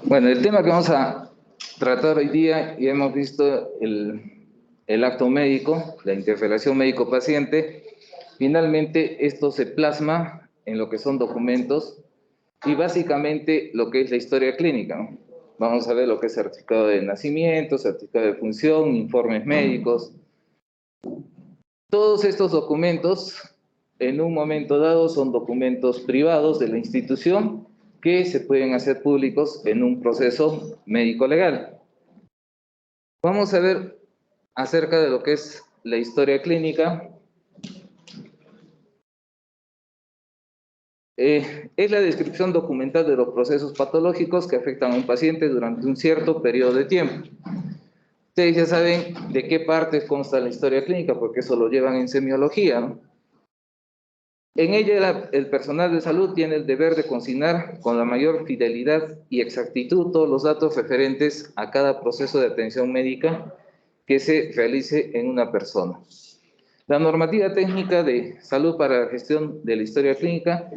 Bueno, el tema que vamos a tratar hoy día, ya hemos visto el acto médico, la interrelación médico-paciente. Finalmente, esto se plasma en lo que son documentos y básicamente lo que es la historia clínica, ¿no? Vamos a ver lo que es certificado de nacimiento, certificado de función, informes médicos. Todos estos documentos, en un momento dado, son documentos privados de la institución que se pueden hacer públicos en un proceso médico-legal. Vamos a ver acerca de lo que es la historia clínica. Es la descripción documental de los procesos patológicos que afectan a un paciente durante un cierto periodo de tiempo. Ustedes ya saben de qué parte consta la historia clínica, porque eso lo llevan en semiología, ¿no? En ella el personal de salud tiene el deber de consignar con la mayor fidelidad y exactitud todos los datos referentes a cada proceso de atención médica que se realice en una persona. La normativa técnica de salud para la gestión de la historia clínica,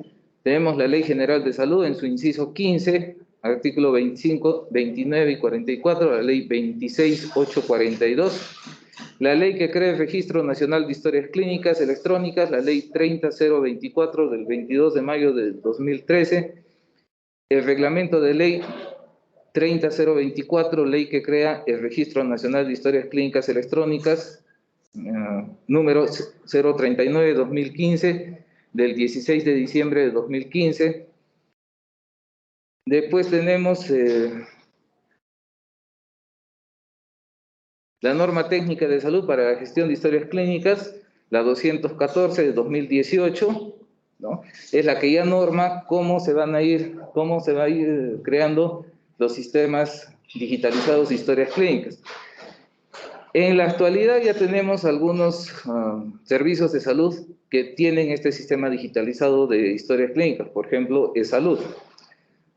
tenemos la Ley General de Salud en su inciso 15, artículo 25, 29 y 44, la Ley 26.842, la ley que crea el Registro Nacional de Historias Clínicas Electrónicas, la Ley 30.024 del 22 de mayo de 2013, el Reglamento de Ley 30.024, ley que crea el Registro Nacional de Historias Clínicas Electrónicas, número 039-2015, del 16 de diciembre de 2015. Después tenemos la norma técnica de salud para la gestión de historias clínicas, la 214 de 2018, ¿no? Es la que ya norma cómo se va a ir creando los sistemas digitalizados de historias clínicas. En la actualidad ya tenemos algunos servicios de salud que tienen este sistema digitalizado de historias clínicas, por ejemplo, eSalud.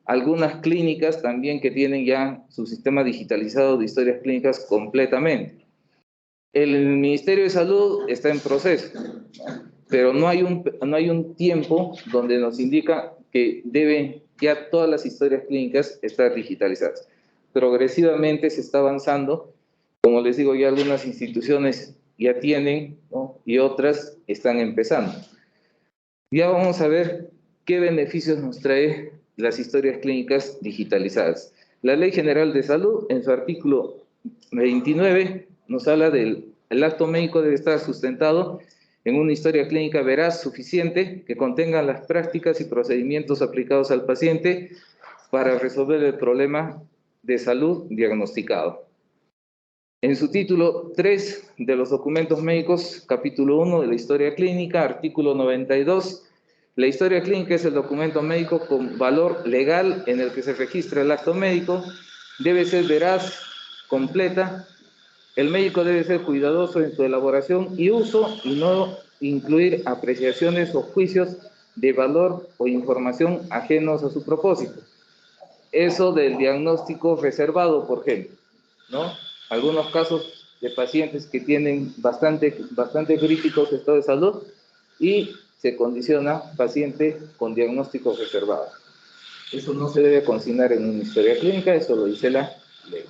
Algunas clínicas también que tienen ya su sistema digitalizado de historias clínicas completamente. El Ministerio de Salud está en proceso, pero no hay un tiempo donde nos indica que deben ya todas las historias clínicas estar digitalizadas. Progresivamente se está avanzando. Como les digo, ya algunas instituciones ya tienen, ¿no? Y otras están empezando. Ya vamos a ver qué beneficios nos trae las historias clínicas digitalizadas. La Ley General de Salud, en su artículo 29, nos habla del acto médico debe estar sustentado en una historia clínica veraz suficiente que contenga las prácticas y procedimientos aplicados al paciente para resolver el problema de salud diagnosticado. En su título 3 de los documentos médicos, capítulo 1 de la historia clínica, artículo 92, la historia clínica es el documento médico con valor legal en el que se registra el acto médico, debe ser veraz, completa, el médico debe ser cuidadoso en su elaboración y uso y no incluir apreciaciones o juicios de valor o información ajenos a su propósito. Eso del diagnóstico reservado, por ejemplo, ¿no? Algunos casos de pacientes que tienen bastante críticos estado de salud y se condiciona paciente con diagnóstico reservado. Eso no se debe consignar en una historia clínica, eso lo dice la ley.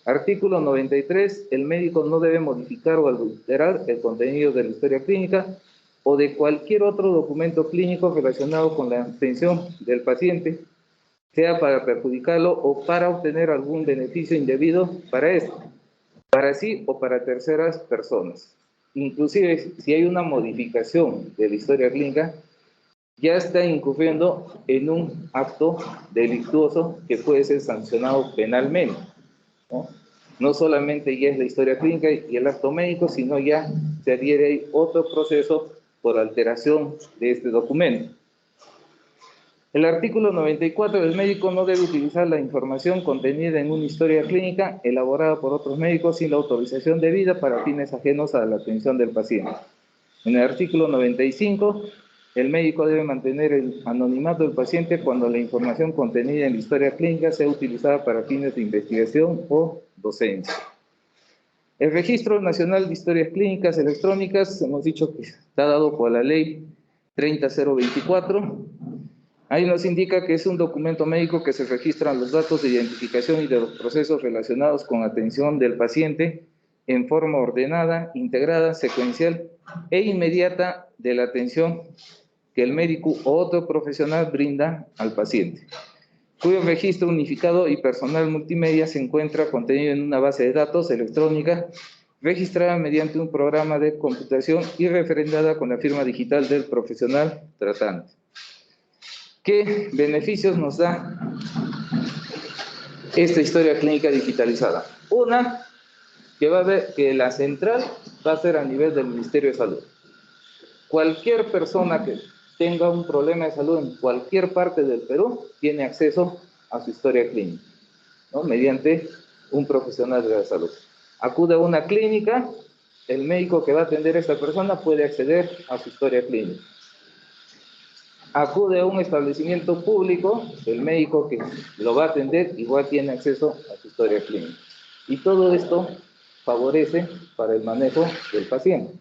Artículo 93. El médico no debe modificar o alterar el contenido de la historia clínica o de cualquier otro documento clínico relacionado con la atención del paciente, sea para perjudicarlo o para obtener algún beneficio indebido para esto, para sí o para terceras personas. Inclusive, si hay una modificación de la historia clínica, ya está incurriendo en un acto delictuoso que puede ser sancionado penalmente, ¿no? No solamente ya es la historia clínica y el acto médico, sino ya se adhiere otro proceso por alteración de este documento. El artículo 94, el médico no debe utilizar la información contenida en una historia clínica elaborada por otros médicos sin la autorización debida para fines ajenos a la atención del paciente. En el artículo 95, el médico debe mantener el anonimato del paciente cuando la información contenida en la historia clínica sea utilizada para fines de investigación o docencia. El Registro Nacional de Historias Clínicas Electrónicas, hemos dicho que está dado por la Ley 30.024. Ahí nos indica que es un documento médico que se registran los datos de identificación y de los procesos relacionados con atención del paciente en forma ordenada, integrada, secuencial e inmediata de la atención que el médico o otro profesional brinda al paciente, cuyo registro unificado y personal multimedia se encuentra contenido en una base de datos electrónica registrada mediante un programa de computación y referendada con la firma digital del profesional tratante. ¿Qué beneficios nos da esta historia clínica digitalizada? Una, que va a ver que la central va a ser a nivel del Ministerio de Salud. Cualquier persona que tenga un problema de salud en cualquier parte del Perú tiene acceso a su historia clínica, ¿no? Mediante un profesional de la salud. Acude a una clínica, el médico que va a atender a esta persona puede acceder a su historia clínica. Acude a un establecimiento público, el médico que lo va a atender igual tiene acceso a su historia clínica. Y todo esto favorece para el manejo del paciente.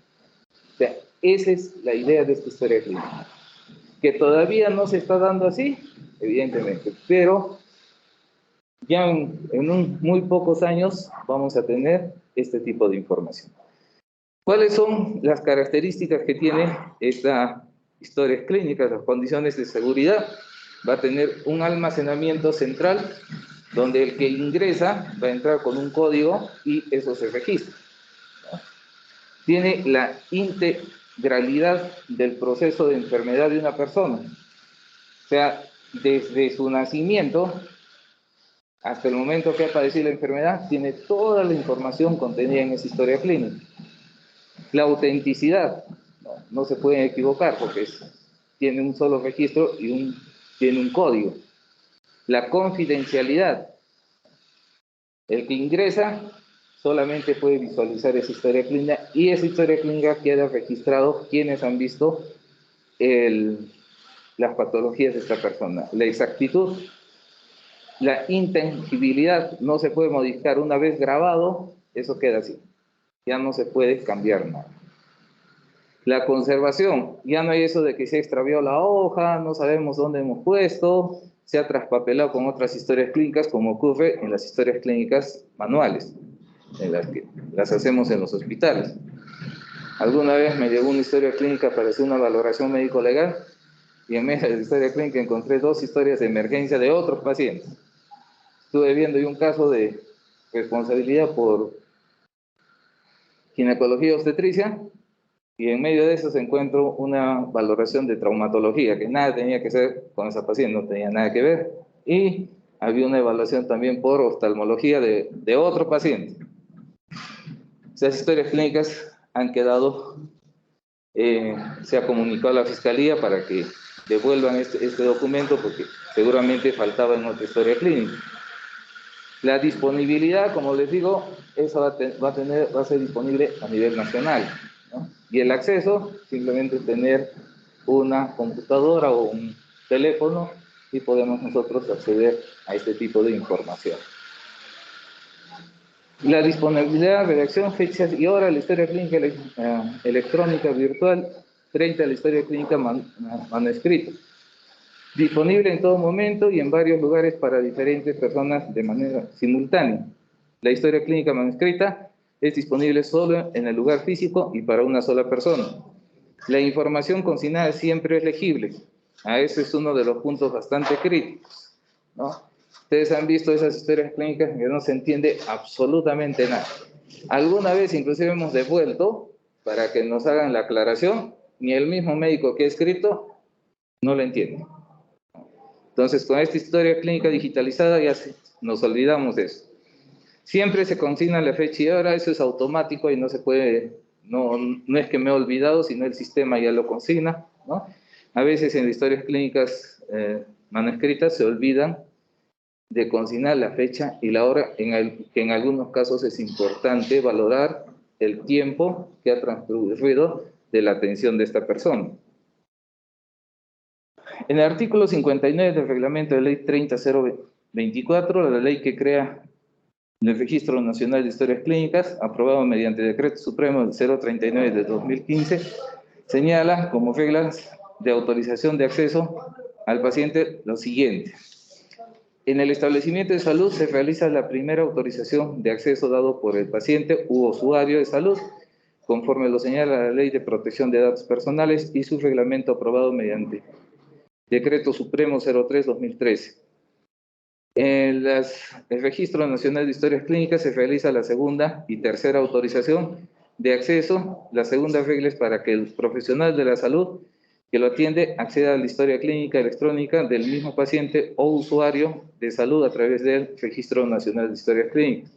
O sea, esa es la idea de esta historia clínica. Que todavía no se está dando así, evidentemente, pero ya en muy pocos años vamos a tener este tipo de información. ¿Cuáles son las características que tiene esta historia clínica? Las condiciones de seguridad. Va a tener un almacenamiento central donde el que ingresa va a entrar con un código y eso se registra. Tiene la integralidad del proceso de enfermedad de una persona. O sea, desde su nacimiento hasta el momento que ha padecido la enfermedad, tiene toda la información contenida en esa historia clínica. La autenticidad, no se pueden equivocar porque tiene un solo registro y tiene un código. La confidencialidad, el que ingresa solamente puede visualizar esa historia clínica y esa historia clínica queda registrado quienes han visto las patologías de esta persona. La exactitud, la intangibilidad, no se puede modificar. Una vez grabado, eso queda así. Ya no se puede cambiar nada. La conservación, ya no hay eso de que se ha extraviado la hoja, no sabemos dónde hemos puesto, se ha traspapelado con otras historias clínicas, como ocurre en las historias clínicas manuales, en las que las hacemos en los hospitales. Alguna vez me llegó una historia clínica para hacer una valoración médico-legal y en medio de la historia clínica encontré 2 historias de emergencia de otros pacientes. Estuve viendo un caso de responsabilidad por ginecología y obstetricia, y en medio de eso se encuentro una valoración de traumatología, que nada tenía que ver con esa paciente, no tenía nada que ver, y había una evaluación también por oftalmología de otro paciente. Esas historias clínicas han quedado, se ha comunicado a la Fiscalía para que devuelvan este documento, porque seguramente faltaba en otra historia clínica. La disponibilidad, como les digo, eso va a ser disponible a nivel nacional, ¿no? Y el acceso, simplemente tener una computadora o un teléfono y podemos nosotros acceder a este tipo de información. La disponibilidad, redacción, fechas y hora, la historia clínica electrónica virtual frente a la historia clínica manuscrita. Disponible en todo momento y en varios lugares para diferentes personas de manera simultánea. La historia clínica manuscrita es disponible solo en el lugar físico y para una sola persona. La información consignada siempre es legible. Ese es uno de los puntos bastante críticos, ¿no? Ustedes han visto esas historias clínicas que no se entiende absolutamente nada. Alguna vez inclusive hemos devuelto para que nos hagan la aclaración, ni el mismo médico que ha escrito no lo entiende. Entonces, con esta historia clínica digitalizada ya nos olvidamos de eso. Siempre se consigna la fecha y hora, eso es automático y no se puede, no es que me he olvidado, sino el sistema ya lo consigna, ¿no? A veces en las historias clínicas manuscritas se olvidan de consignar la fecha y la hora, que en algunos casos es importante valorar el tiempo que ha transcurrido de la atención de esta persona. En el artículo 59 del reglamento de ley 30.024, la ley que crea el Registro Nacional de Historias Clínicas, aprobado mediante Decreto Supremo 039 de 2015, señala como reglas de autorización de acceso al paciente lo siguiente. En el establecimiento de salud se realiza la primera autorización de acceso dado por el paciente u usuario de salud, conforme lo señala la Ley de Protección de Datos Personales y su reglamento aprobado mediante Decreto Supremo 03/2013. En el Registro Nacional de Historias Clínicas se realiza la segunda y tercera autorización de acceso. La segunda regla es para que el profesional de la salud que lo atiende acceda a la historia clínica electrónica del mismo paciente o usuario de salud a través del Registro Nacional de Historias Clínicas.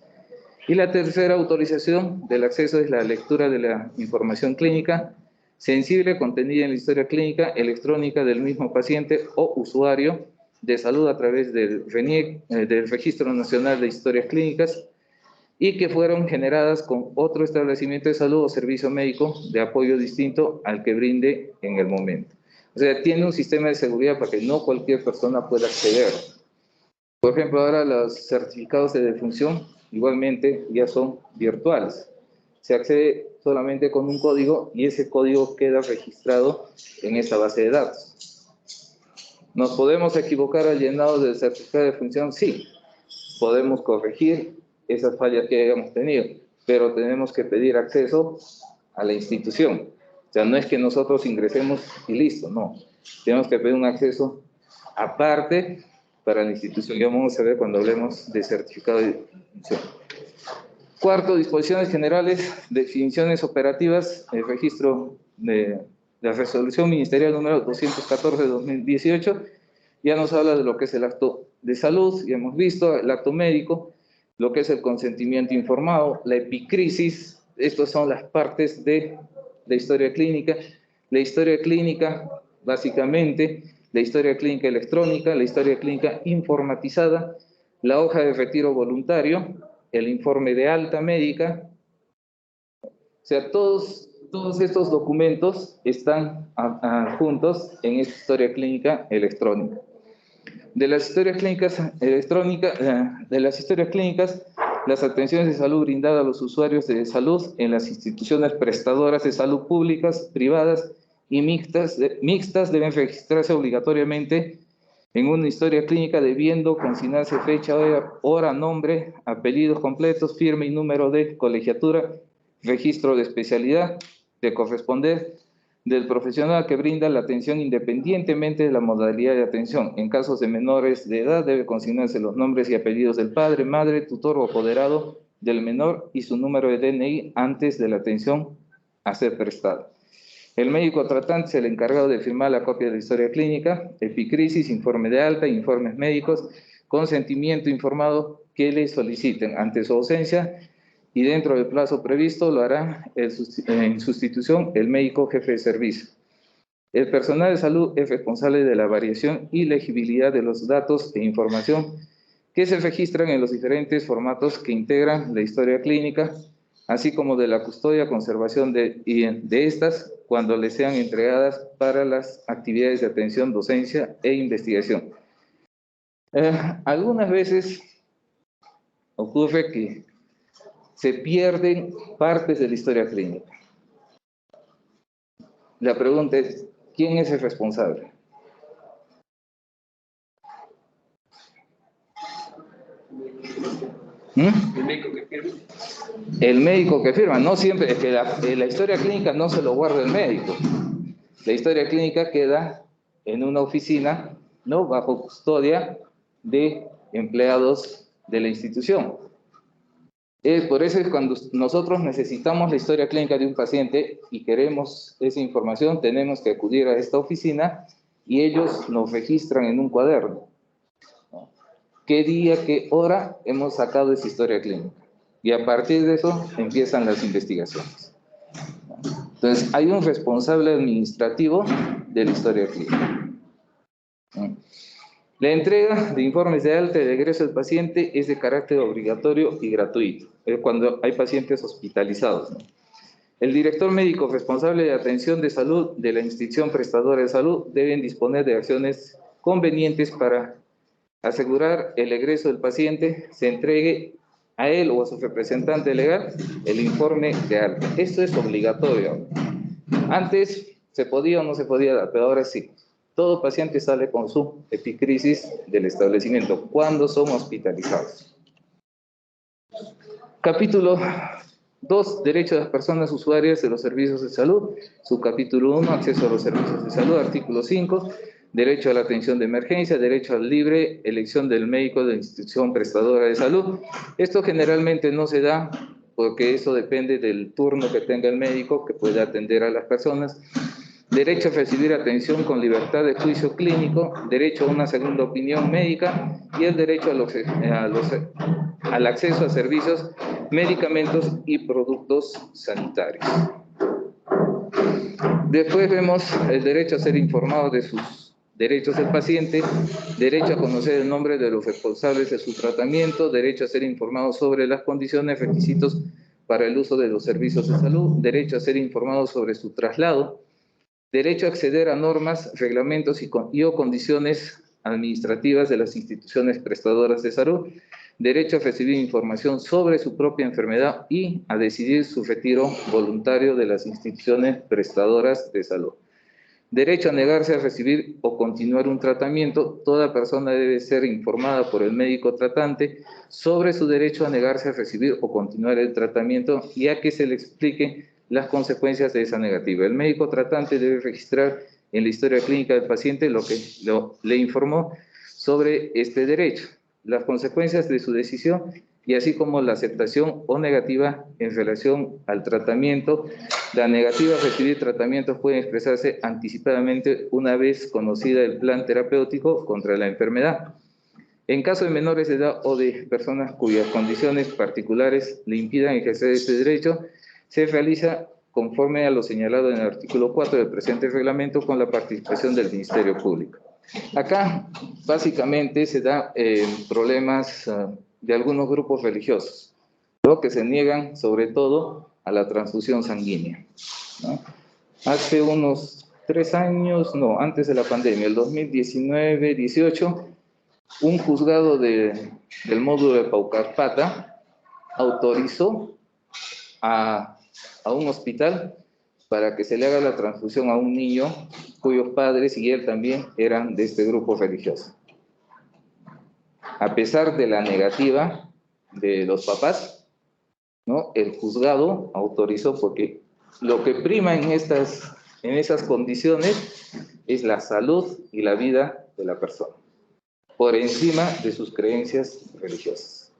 Y la tercera autorización del acceso es la lectura de la información clínica sensible contenida en la historia clínica electrónica del mismo paciente o usuario de salud a través del RENIEC, del Registro Nacional de Historias Clínicas, y que fueron generadas con otro establecimiento de salud o servicio médico de apoyo distinto al que brinde en el momento. O sea, tiene un sistema de seguridad para que no cualquier persona pueda acceder. Por ejemplo, ahora los certificados de defunción igualmente ya son virtuales. Se accede solamente con un código y ese código queda registrado en esta base de datos. ¿Nos podemos equivocar al llenado del certificado de defunción? Sí, podemos corregir esas fallas que hayamos tenido, pero tenemos que pedir acceso a la institución. O sea, no es que nosotros ingresemos y listo, no. Tenemos que pedir un acceso aparte para la institución. Ya vamos a ver cuando hablemos de certificado de defunción. Cuarto, disposiciones generales, definiciones operativas, el registro de la resolución ministerial número 214 de 2018, ya nos habla de lo que es el acto de salud, ya hemos visto el acto médico, lo que es el consentimiento informado, la epicrisis, estas son las partes de la historia clínica. La historia clínica, básicamente, la historia clínica electrónica, la historia clínica informatizada, la hoja de retiro voluntario, el informe de alta médica. O sea, todos estos documentos están juntos en esta historia clínica electrónica. De las historias clínicas electrónicas, las atenciones de salud brindadas a los usuarios de salud en las instituciones prestadoras de salud públicas, privadas y mixtas deben registrarse obligatoriamente en una historia clínica, debiendo consignarse fecha, hora, nombre, apellidos completos, firma y número de colegiatura, registro de especialidad, de corresponder del profesional que brinda la atención independientemente de la modalidad de atención. En casos de menores de edad debe consignarse los nombres y apellidos del padre, madre, tutor o apoderado del menor y su número de DNI antes de la atención a ser prestada. El médico tratante es el encargado de firmar la copia de la historia clínica, epicrisis, informe de alta, informes médicos, consentimiento informado que le soliciten. Ante su ausencia y dentro del plazo previsto, lo hará en sustitución el médico jefe de servicio. El personal de salud es responsable de la variación y legibilidad de los datos e información que se registran en los diferentes formatos que integran la historia clínica, así como de la custodia, conservación de estas cuando les sean entregadas para las actividades de atención, docencia e investigación. Algunas veces ocurre que se pierden partes de la historia clínica. La pregunta es, ¿quién es el responsable? El médico que firma. El médico que firma, no siempre, es que la historia clínica no se lo guarda el médico. La historia clínica queda en una oficina, ¿no?, bajo custodia de empleados de la institución. Por eso es cuando nosotros necesitamos la historia clínica de un paciente y queremos esa información, tenemos que acudir a esta oficina y ellos nos registran en un cuaderno. ¿Qué día, qué hora hemos sacado esa historia clínica? Y a partir de eso empiezan las investigaciones. Entonces, hay un responsable administrativo de la historia clínica. La entrega de informes de alta y de egreso del paciente es de carácter obligatorio y gratuito, cuando hay pacientes hospitalizados, ¿no? El director médico responsable de atención de salud de la institución prestadora de salud deben disponer de acciones convenientes para asegurar el egreso del paciente, se entregue a él o a su representante legal el informe de alta. Esto es obligatorio. Antes se podía o no se podía dar, pero ahora sí. todo paciente sale con su epicrisis del establecimiento cuando son hospitalizados. Capítulo 2, derecho de las personas usuarias de los servicios de salud. Subcapítulo 1, acceso a los servicios de salud. Artículo 5, derecho a la atención de emergencia, derecho a libre elección del médico de la institución prestadora de salud. Esto generalmente no se da porque eso depende del turno que tenga el médico que pueda atender a las personas. Derecho a recibir atención con libertad de juicio clínico, derecho a una segunda opinión médica y el derecho al acceso a servicios, medicamentos y productos sanitarios. Después vemos el derecho a ser informado de sus derechos del paciente, derecho a conocer el nombre de los responsables de su tratamiento, derecho a ser informado sobre las condiciones, requisitos para el uso de los servicios de salud, derecho a ser informado sobre su traslado, derecho a acceder a normas, reglamentos y o condiciones administrativas de las instituciones prestadoras de salud, derecho a recibir información sobre su propia enfermedad y a decidir su retiro voluntario de las instituciones prestadoras de salud. Derecho a negarse a recibir o continuar un tratamiento. Toda persona debe ser informada por el médico tratante sobre su derecho a negarse a recibir o continuar el tratamiento y a que se le explique las consecuencias de esa negativa. El médico tratante debe registrar en la historia clínica del paciente lo que le informó sobre este derecho, las consecuencias de su decisión y así como la aceptación o negativa en relación al tratamiento. La negativa a recibir tratamientos puede expresarse anticipadamente una vez conocida el plan terapéutico contra la enfermedad. En caso de menores de edad o de personas cuyas condiciones particulares le impidan ejercer este derecho, se realiza conforme a lo señalado en el artículo 4 del presente reglamento con la participación del Ministerio Público. Acá, básicamente, se da problemas de algunos grupos religiosos, ¿no?, que se niegan, sobre todo, a la transfusión sanguínea, ¿no? Hace unos 3 años, no, antes de la pandemia, el 2019-18, un juzgado del módulo de Paucarpata autorizó a un hospital para que se le haga la transfusión a un niño cuyos padres y él también eran de este grupo religioso. A pesar de la negativa de los papás, ¿no?, el juzgado autorizó porque lo que prima en esas condiciones es la salud y la vida de la persona, por encima de sus creencias religiosas,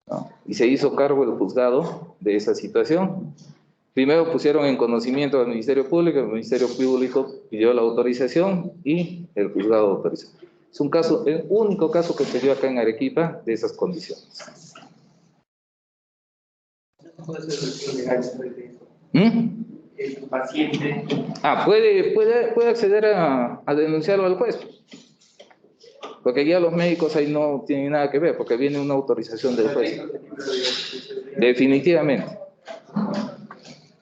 ¿no? Y se hizo cargo el juzgado de esa situación. Primero pusieron en conocimiento al Ministerio Público, el Ministerio Público pidió la autorización y el juzgado autorizó. Es un caso, el único caso que se dio acá en Arequipa de esas condiciones. ¿Puede ser legal después de eso? El paciente. Puede acceder a denunciarlo al juez. Porque ya los médicos ahí no tienen nada que ver, porque viene una autorización del juez. Definitivamente.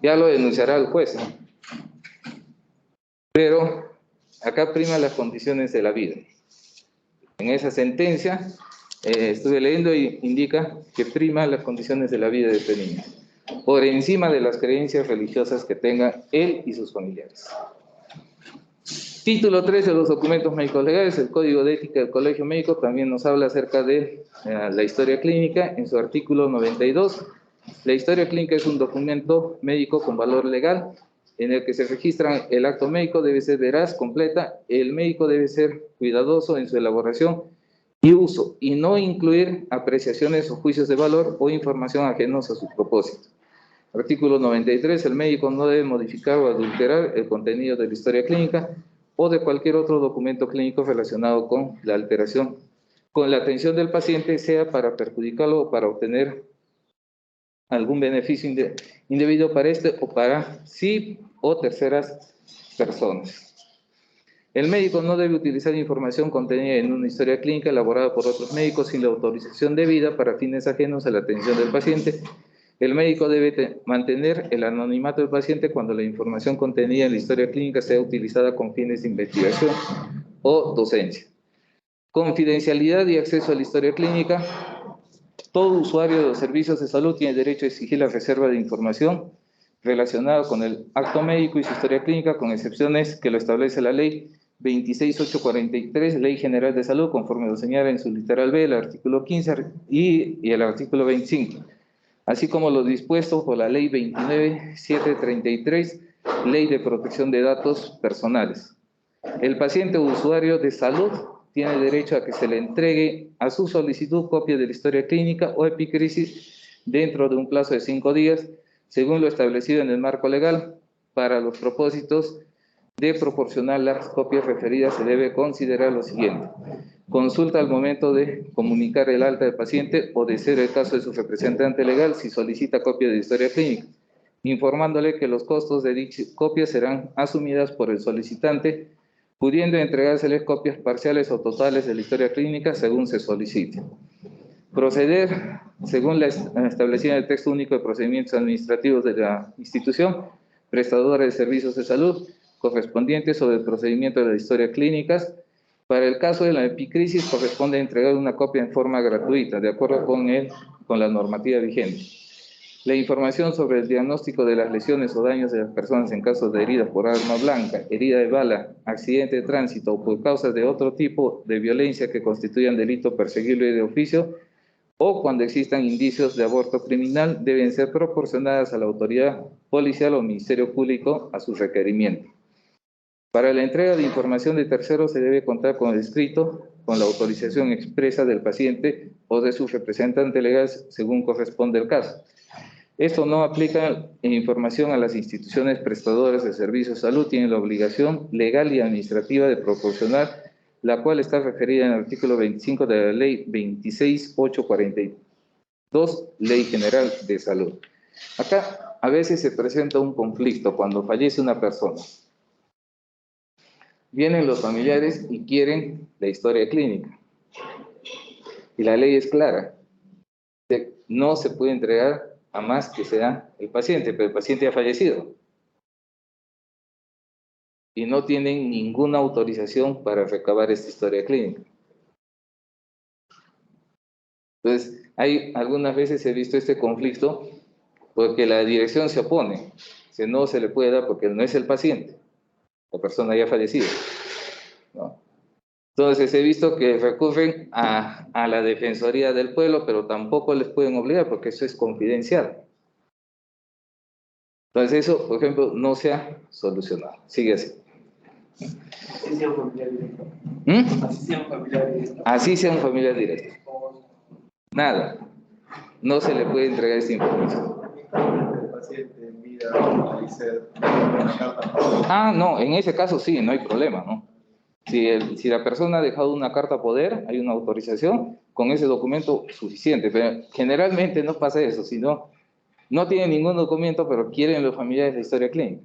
Ya lo denunciará el juez, ¿no? Pero acá priman las condiciones de la vida. En esa sentencia, estuve leyendo y indica que prima las condiciones de la vida de este niño, por encima de las creencias religiosas que tenga él y sus familiares. Título 3 de los documentos médicos legales, el Código de Ética del Colegio Médico también nos habla acerca de la historia clínica en su artículo 92. La historia clínica es un documento médico con valor legal en el que se registra el acto médico, debe ser veraz, completa, el médico debe ser cuidadoso en su elaboración y uso, y no incluir apreciaciones o juicios de valor o información ajenos a su propósito. Artículo 93, el médico no debe modificar o adulterar el contenido de la historia clínica o de cualquier otro documento clínico relacionado con la alteración, con la atención del paciente, sea para perjudicarlo o para obtener algún beneficio indebido para este o para sí o terceras personas. El médico no debe utilizar información contenida en una historia clínica elaborada por otros médicos sin la autorización debida para fines ajenos a la atención del paciente. El médico debe mantener el anonimato del paciente cuando la información contenida en la historia clínica sea utilizada con fines de investigación o docencia. Confidencialidad y acceso a la historia clínica. Todo usuario de los servicios de salud tiene derecho a exigir la reserva de información relacionada con el acto médico y su historia clínica, con excepciones que lo establece la ley 26843, Ley General de Salud, conforme lo señala en su literal B, el artículo 15 y el artículo 25, así como lo dispuesto por la Ley 29733, Ley de Protección de Datos Personales. El paciente o usuario de salud tiene derecho a que se le entregue a su solicitud copia de la historia clínica o epicris dentro de un plazo de 5 días, según lo establecido en el marco legal. Para los propósitos de proporcionar las copias referidas se debe considerar lo siguiente: consulta al momento de comunicar el alta del paciente o, de ser el caso de su representante legal, si solicita copia de historia clínica, informándole que los costos de dicha copia serán asumidas por el solicitante, pudiendo entregárseles copias parciales o totales de la historia clínica según se solicite. Proceder, según la establecida en el texto único de procedimientos administrativos de la institución prestadora de servicios de salud, correspondientes sobre el procedimiento de las historias clínicas. Para el caso de la epicrisis, corresponde entregar una copia en forma gratuita, de acuerdo con la normativa vigente. La información sobre el diagnóstico de las lesiones o daños de las personas en caso de heridas por arma blanca, herida de bala, accidente de tránsito o por causas de otro tipo de violencia que constituyan delito perseguible de oficio, o cuando existan indicios de aborto criminal, deben ser proporcionadas a la autoridad policial o Ministerio Público a su requerimiento. Para la entrega de información de terceros se debe contar con el escrito, con la autorización expresa del paciente o de su representante legal, según corresponde el caso. Esto no aplica en información a las instituciones prestadoras de servicios de salud, tienen la obligación legal y administrativa de proporcionar, la cual está referida en el artículo 25 de la Ley 26842, Ley General de Salud. Acá a veces se presenta un conflicto cuando fallece una persona. Vienen los familiares y quieren la historia clínica. Y la ley es clara. No se puede entregar a más que sea el paciente, pero el paciente ha fallecido. Y no tienen ninguna autorización para recabar esta historia clínica. Entonces, algunas veces he visto este conflicto porque la dirección se opone. Si no se le puede dar porque no es el paciente. La persona ya ha fallecido, ¿no? Entonces he visto que recurren a la Defensoría del Pueblo, pero tampoco les pueden obligar porque eso es confidencial. Entonces eso, por ejemplo, no se ha solucionado. Sigue así. Así sea un familiar directo. Así sea un familiar directo. Así sea un familiar directo. Nada. No se le puede entregar esta información. El paciente mira a ICER una carta. No, en ese caso sí, no hay problema, ¿no? Si la persona ha dejado una carta a poder, hay una autorización, con ese documento suficiente, pero generalmente no pasa eso, sino no tienen ningún documento, pero quieren los familiares la historia clínica.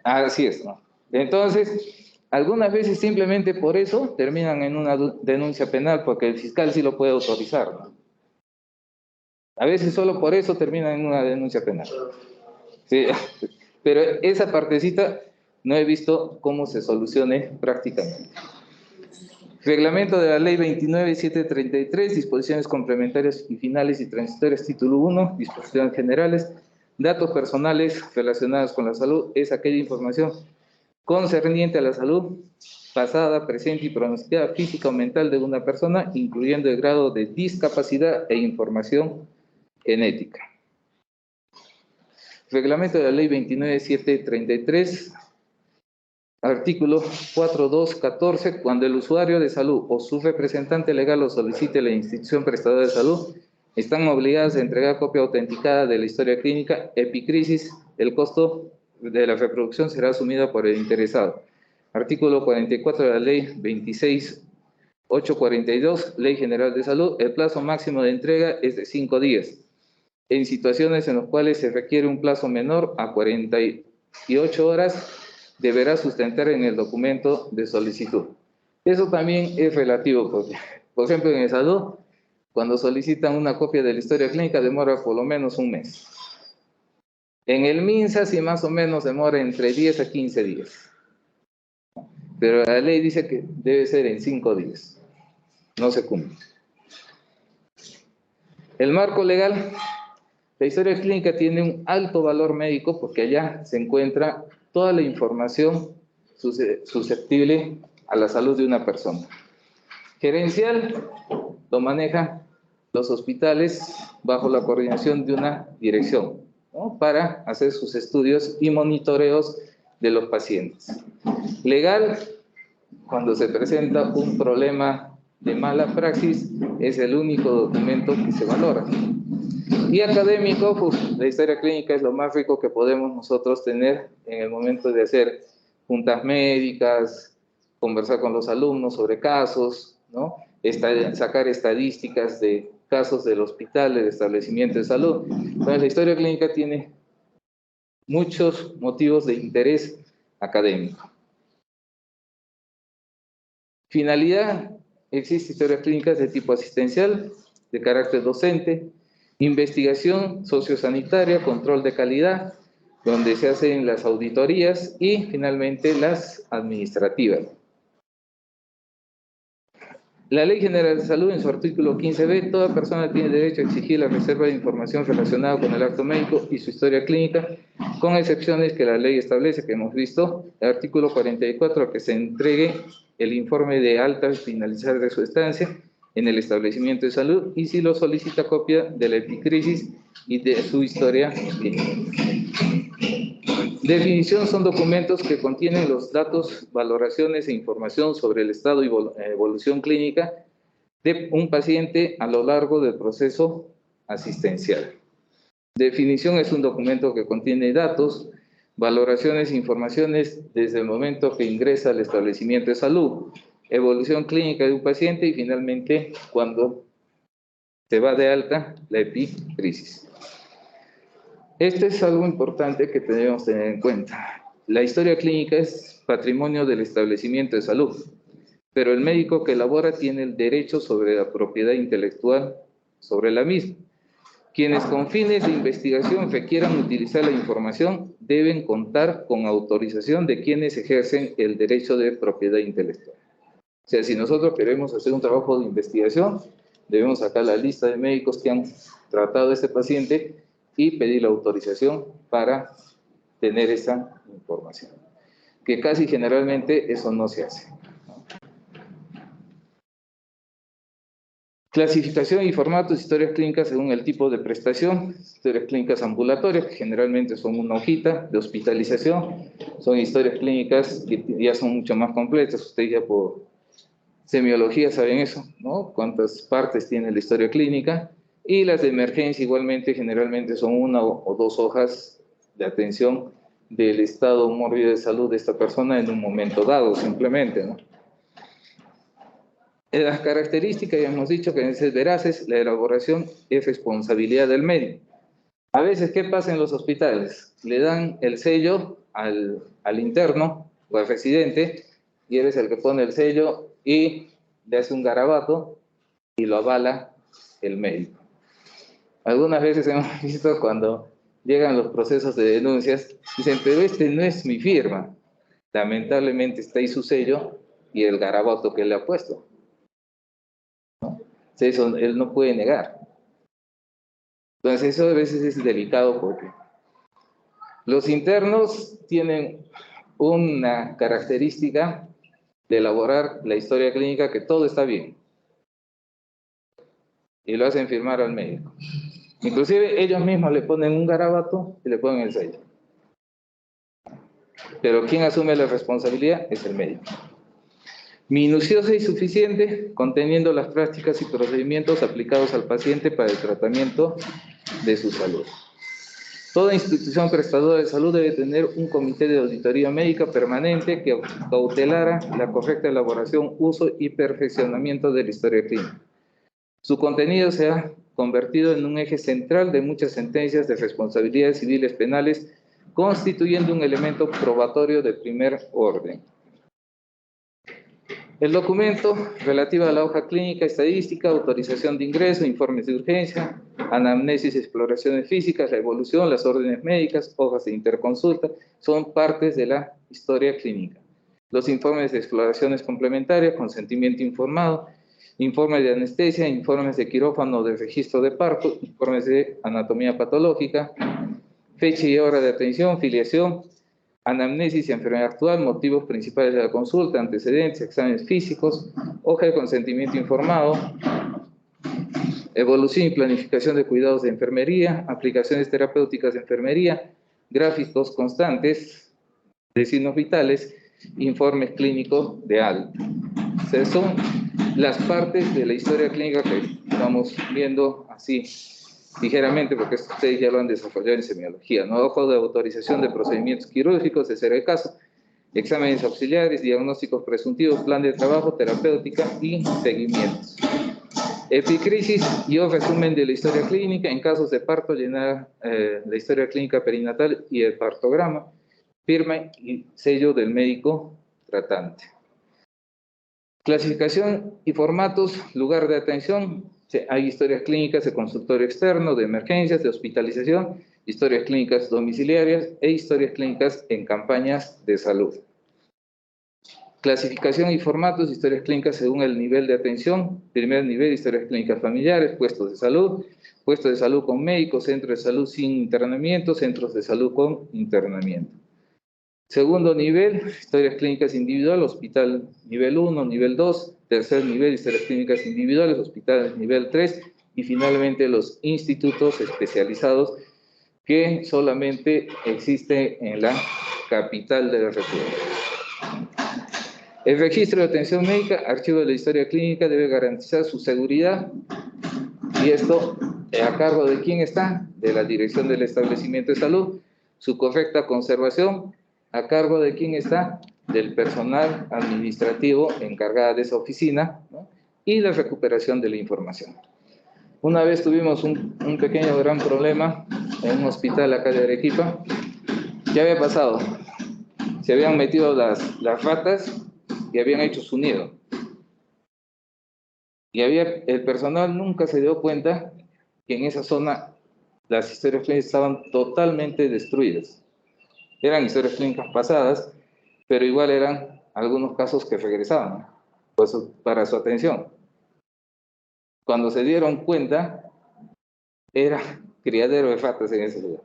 Así es, ¿no? Entonces, algunas veces simplemente por eso terminan en una denuncia penal, porque el fiscal sí lo puede autorizar, ¿no? A veces solo por eso terminan en una denuncia penal. Sí, pero esa partecita no he visto cómo se solucione prácticamente. Reglamento de la Ley 29733, disposiciones complementarias y finales y transitorias, título 1, disposiciones generales, datos personales relacionados con la salud, es aquella información concerniente a la salud pasada, presente y pronosticada física o mental de una persona, incluyendo el grado de discapacidad e información genética. Reglamento de la Ley 29733, artículo 4214, cuando el usuario de salud o su representante legal lo solicite a la institución prestadora de salud, están obligados a entregar copia autenticada de la historia clínica epicrisis. El costo de la reproducción será asumido por el interesado. Artículo 44 de la Ley 26842, Ley General de Salud, el plazo máximo de entrega es de 5 días. En situaciones en las cuales se requiere un plazo menor a 48 horas, deberá sustentar en el documento de solicitud. Eso también es relativo, porque, por ejemplo, en el salud, cuando solicitan una copia de la historia clínica, demora por lo menos un mes. En el MINSA, sí, más o menos demora entre 10 a 15 días. Pero la ley dice que debe ser en 5 días. No se cumple. El marco legal. La historia clínica tiene un alto valor médico porque allá se encuentra toda la información susceptible a la salud de una persona. Gerencial lo manejan los hospitales bajo la coordinación de una dirección, ¿no?, para hacer sus estudios y monitoreos de los pacientes. Legal, cuando se presenta un problema de mala praxis, es el único documento que se valora. Y académico, la historia clínica es lo más rico que podemos nosotros tener en el momento de hacer juntas médicas, conversar con los alumnos sobre casos, ¿no?, sacar estadísticas de casos del hospital, del establecimiento de salud. Entonces, la historia clínica tiene muchos motivos de interés académico. Finalidad: existe historias clínicas de tipo asistencial, de carácter docente, investigación sociosanitaria, control de calidad, donde se hacen las auditorías, y finalmente las administrativas. La Ley General de Salud, en su artículo 15b, toda persona tiene derecho a exigir la reserva de información relacionada con el acto médico y su historia clínica, con excepciones que la ley establece, que hemos visto. El artículo 44, que se entregue el informe de alta al finalizar de su estancia en el establecimiento de salud, y si lo solicita, copia de la epicrisis y de su historia clínica. Definición: son documentos que contienen los datos, valoraciones e información sobre el estado y evolución clínica de un paciente a lo largo del proceso asistencial. Definición: es un documento que contiene datos, valoraciones e informaciones desde el momento que ingresa al establecimiento de salud, evolución clínica de un paciente y finalmente cuando se va de alta, la epicrisis. Esto es algo importante que debemos tener en cuenta. La historia clínica es patrimonio del establecimiento de salud, pero el médico que elabora tiene el derecho sobre la propiedad intelectual sobre la misma. Quienes con fines de investigación requieran utilizar la información deben contar con autorización de quienes ejercen el derecho de propiedad intelectual. O sea, si nosotros queremos hacer un trabajo de investigación, debemos sacar la lista de médicos que han tratado a este paciente y pedir la autorización para tener esa información, que casi generalmente eso no se hace. Clasificación y formatos: historias clínicas según el tipo de prestación. Historias clínicas ambulatorias, que generalmente son una hojita de hospitalización. Son historias clínicas que ya son mucho más completas. Ustedes ya por semiología saben eso, ¿no?, cuántas partes tiene la historia clínica. Y las de emergencia igualmente, generalmente son una o dos hojas de atención del estado mórbido de salud de esta persona en un momento dado, simplemente, ¿no? Las características, ya hemos dicho que deben ser veraces. La elaboración es responsabilidad del médico. A veces, ¿qué pasa en los hospitales? Le dan el sello al interno o al residente, y él es el que pone el sello y le hace un garabato y lo avala el médico. Algunas veces hemos visto cuando llegan los procesos de denuncias, dicen, pero este no es mi firma. Lamentablemente está ahí su sello y el garabato que le ha puesto, ¿no? Eso él no puede negar. Entonces eso a veces es delicado, porque los internos tienen una característica de elaborar la historia clínica, que todo está bien, y lo hacen firmar al médico. Inclusive ellos mismos le ponen un garabato y le ponen el sello. Pero quien asume la responsabilidad es el médico. Minuciosa y suficiente, conteniendo las prácticas y procedimientos aplicados al paciente para el tratamiento de su salud. Toda institución prestadora de salud debe tener un comité de auditoría médica permanente que cautelara la correcta elaboración, uso y perfeccionamiento de la historia clínica. Su contenido se ha convertido en un eje central de muchas sentencias de responsabilidades civiles penales, constituyendo un elemento probatorio de primer orden. El documento relativo a la hoja clínica, estadística, autorización de ingreso, informes de urgencia, anamnesis, exploraciones físicas, la evolución, las órdenes médicas, hojas de interconsulta, son partes de la historia clínica. Los informes de exploraciones complementarias, consentimiento informado, informes de anestesia, informes de quirófano de registro de parto, informes de anatomía patológica, fecha y hora de atención, filiación, anamnesis y enfermedad actual, motivos principales de la consulta, antecedentes, exámenes físicos, hoja de consentimiento informado, evolución y planificación de cuidados de enfermería, aplicaciones terapéuticas de enfermería, gráficos constantes de signos vitales, informes clínicos de alta. O sea, son las partes de la historia clínica que estamos viendo así ligeramente, porque ustedes ya lo han desarrollado en semiología, ¿no? Hoja de autorización de procedimientos quirúrgicos, de ser el caso, exámenes auxiliares, diagnósticos presuntivos, plan de trabajo, terapéutica y seguimientos. Epicrisis y o resumen de la historia clínica. En casos de parto, llenar la historia clínica perinatal y el partograma, firma y sello del médico tratante. Clasificación y formatos, lugar de atención. Hay historias clínicas de consultorio externo, de emergencias, de hospitalización, historias clínicas domiciliarias e historias clínicas en campañas de salud. Clasificación y formatos, historias clínicas según el nivel de atención. Primer nivel, historias clínicas familiares, puestos de salud con médicos, centros de salud sin internamiento, centros de salud con internamiento. Segundo nivel, historias clínicas individuales, hospital nivel 1, nivel 2. Tercer nivel, historias clínicas individuales, hospital nivel 3. Y finalmente los institutos especializados que solamente existen en la capital de la República. El registro de atención médica, archivo de la historia clínica, debe garantizar su seguridad. Y esto, ¿a cargo de quién está? De la dirección del establecimiento de salud. Su correcta conservación, ¿a cargo de quién está? Del personal administrativo encargado de esa oficina, ¿no? Y la recuperación de la información. Una vez tuvimos un pequeño gran problema en un hospital acá de Arequipa. ¿Qué había pasado? Se habían metido las ratas y habían hecho su nido. Y el personal nunca se dio cuenta que en esa zona las historias clínicas estaban totalmente destruidas. Eran historias clínicas pasadas, pero igual eran algunos casos que regresaban, ¿no? Pues, para su atención. Cuando se dieron cuenta, era criadero de ratas en ese lugar.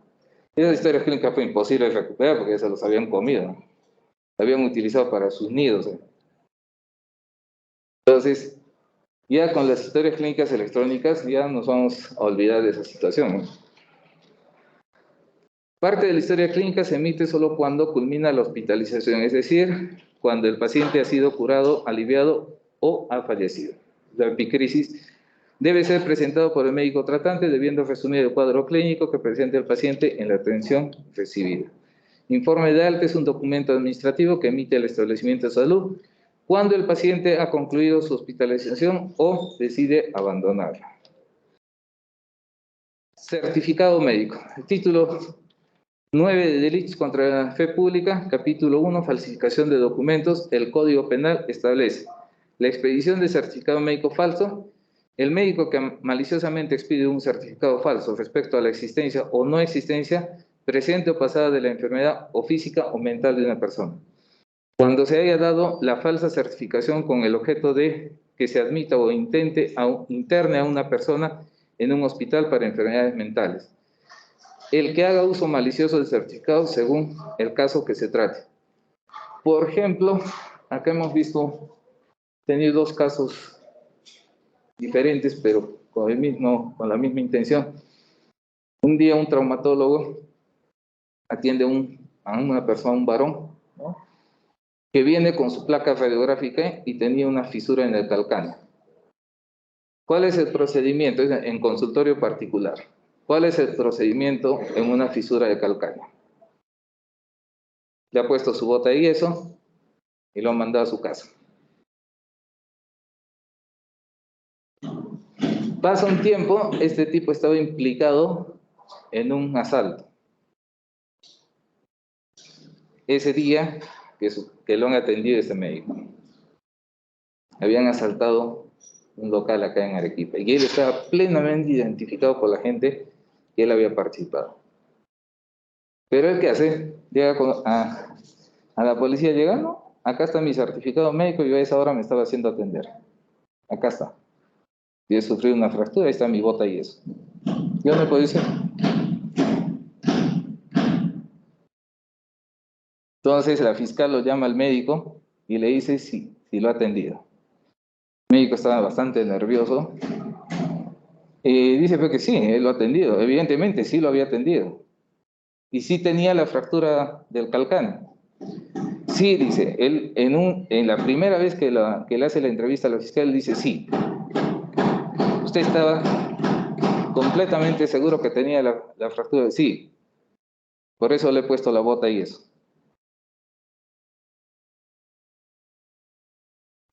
Esa historia clínica fue imposible de recuperar porque ya se los habían comido, ¿no? La habían utilizado para sus nidos, ¿eh? Entonces, ya con las historias clínicas electrónicas ya nos vamos a olvidar de esa situación, ¿no? Parte de la historia clínica se emite solo cuando culmina la hospitalización, es decir, cuando el paciente ha sido curado, aliviado o ha fallecido. La epicrisis debe ser presentado por el médico tratante, debiendo resumir el cuadro clínico que presenta el paciente en la atención recibida. Informe de alta es un documento administrativo que emite el establecimiento de salud cuando el paciente ha concluido su hospitalización o decide abandonarla. Certificado médico. El título 9 de delitos contra la fe pública, capítulo 1, falsificación de documentos. El Código Penal establece la expedición de certificado médico falso. El médico que maliciosamente expide un certificado falso respecto a la existencia o no existencia, presente o pasada de la enfermedad o física o mental de una persona. Cuando se haya dado la falsa certificación con el objeto de que se admita o interne a una persona en un hospital para enfermedades mentales. El que haga uso malicioso del certificado según el caso que se trate. Por ejemplo, acá hemos tenido dos casos diferentes, pero con la misma intención. Un día un traumatólogo atiende a una persona, un varón, ¿no?, que viene con su placa radiográfica y tenía una fisura en el calcáneo. ¿Cuál es el procedimiento en consultorio particular? ¿Cuál es el procedimiento en una fisura de calcáneo? Le ha puesto su bota de yeso y lo ha mandado a su casa. Pasa un tiempo, este tipo estaba implicado en un asalto. Ese día que lo han atendido este médico, habían asaltado un local acá en Arequipa y él estaba plenamente identificado por la gente que él había participado. Pero él, ¿qué hace? Llega a la policía, llega, no, acá está mi certificado médico, yo a esa hora me estaba haciendo atender. Acá está. Yo he sufrido una fractura, ahí está mi bota y eso. Yo no puedo decir. Entonces la fiscal lo llama al médico y le dice si lo ha atendido. El médico estaba bastante nervioso y dice pues que sí, él lo ha atendido. Evidentemente sí lo había atendido. Y sí tenía la fractura del calcáneo. Sí, dice, él en la primera vez que le hace la entrevista a la fiscal, dice sí. Usted estaba completamente seguro que tenía la fractura. Sí, por eso le he puesto la bota y eso.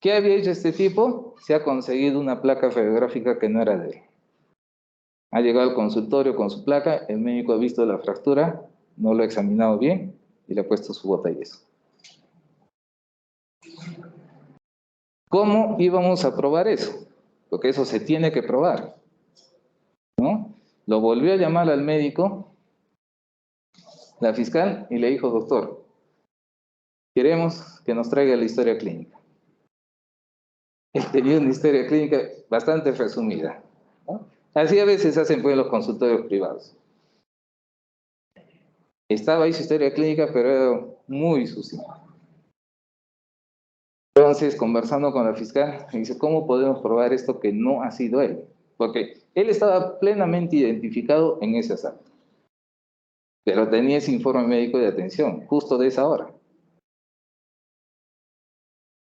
¿Qué había hecho este tipo? Se ha conseguido una placa radiográfica que no era de él. Ha llegado al consultorio con su placa, el médico ha visto la fractura, no lo ha examinado bien y le ha puesto su bota y eso. ¿Cómo íbamos a probar eso? Porque eso se tiene que probar, ¿no? Lo volvió a llamar al médico, la fiscal, y le dijo, doctor, queremos que nos traiga la historia clínica. Él tenía una historia clínica bastante resumida, ¿no? Así a veces hacen pues los consultorios privados. Estaba ahí su historia clínica, pero era muy sucia. Entonces, conversando con la fiscal, me dice, ¿cómo podemos probar esto que no ha sido él? Porque él estaba plenamente identificado en ese asalto. Pero tenía ese informe médico de atención, justo de esa hora.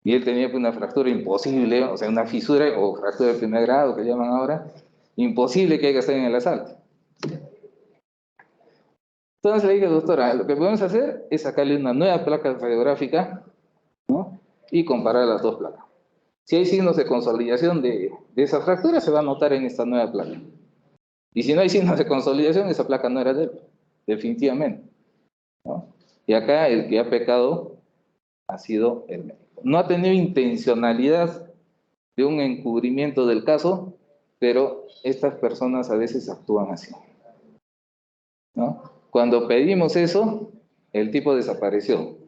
Y él tenía una fractura imposible, o sea, una fisura o fractura de primer grado, que llaman ahora, imposible que haya estado en el asalto. Entonces le dije, doctora, lo que podemos hacer es sacarle una nueva placa radiográfica, ¿no? Y comparar las dos placas. Si hay signos de consolidación de esa fractura, se va a notar en esta nueva placa. Y si no hay signos de consolidación, esa placa no era de él, definitivamente, ¿no? Y acá el que ha pecado ha sido el médico. No ha tenido intencionalidad de un encubrimiento del caso, pero estas personas a veces actúan así, ¿no? Cuando pedimos eso, el tipo desapareció.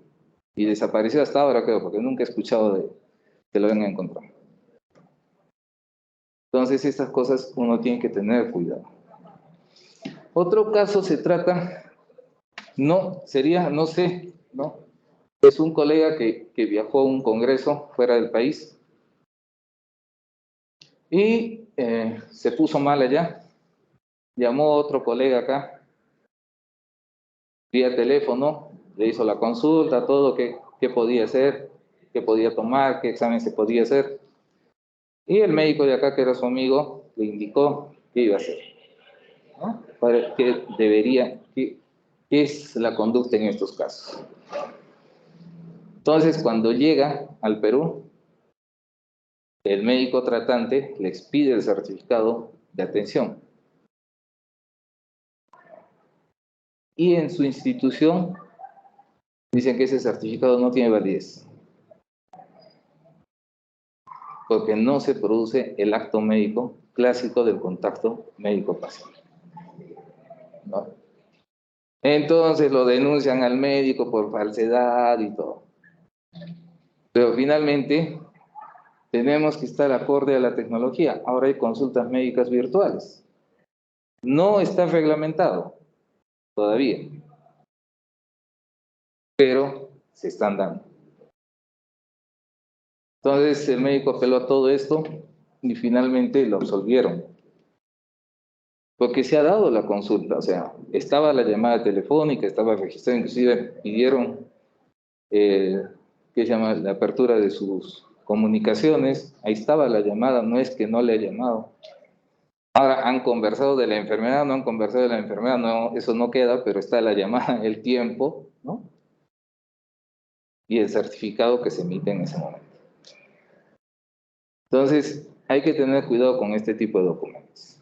Y desapareció hasta ahora, creo, porque nunca he escuchado de que lo vengan a encontrar. Entonces, estas cosas uno tiene que tener cuidado. Otro caso se trata, no sé, ¿no? Es un colega que viajó a un congreso fuera del país y se puso mal allá. Llamó a otro colega acá, vía teléfono, le hizo la consulta, todo, qué podía hacer, qué podía tomar, qué examen se podía hacer. Y el médico de acá, que era su amigo, le indicó qué iba a hacer, ¿no? Qué es la conducta en estos casos. Entonces, cuando llega al Perú, el médico tratante le expide el certificado de atención. Y en su institución dicen que ese certificado no tiene validez, porque no se produce el acto médico clásico del contacto médico-paciente, ¿no? Entonces lo denuncian al médico por falsedad y todo. Pero finalmente tenemos que estar acorde a la tecnología. Ahora hay consultas médicas virtuales. No está reglamentado todavía, pero se están dando. Entonces el médico apeló a todo esto y finalmente lo absolvieron. Porque se ha dado la consulta, o sea, estaba la llamada telefónica, estaba registrada, inclusive pidieron, ¿qué se llama?, la apertura de sus comunicaciones, ahí estaba la llamada, no es que no le haya llamado. Ahora, ¿han conversado de la enfermedad? No han conversado de la enfermedad, no, eso no queda, pero está la llamada, el tiempo, ¿no? Y el certificado que se emite en ese momento. Entonces, hay que tener cuidado con este tipo de documentos.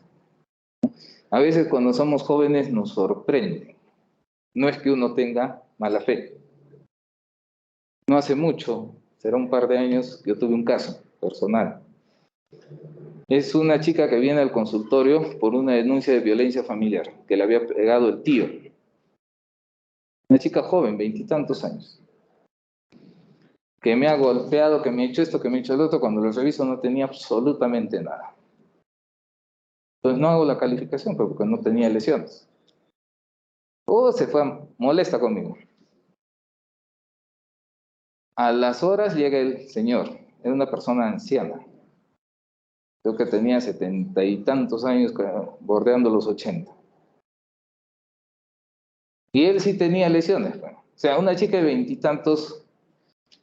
A veces cuando somos jóvenes nos sorprende. No es que uno tenga mala fe. No hace mucho, será un par de años, yo tuve un caso personal. Es una chica que viene al consultorio por una denuncia de violencia familiar, que le había pegado el tío. Una chica joven, 20 y tantos años. Que me ha golpeado, que me ha hecho esto, que me ha hecho el otro. Cuando lo reviso no tenía absolutamente nada. Entonces no hago la calificación porque no tenía lesiones. Se fue molesta conmigo. A las horas llega el señor, era una persona anciana, creo que tenía 70 y tantos años, bordeando los 80. Y él sí tenía lesiones. Bueno. O sea, una chica de 20 y tantos,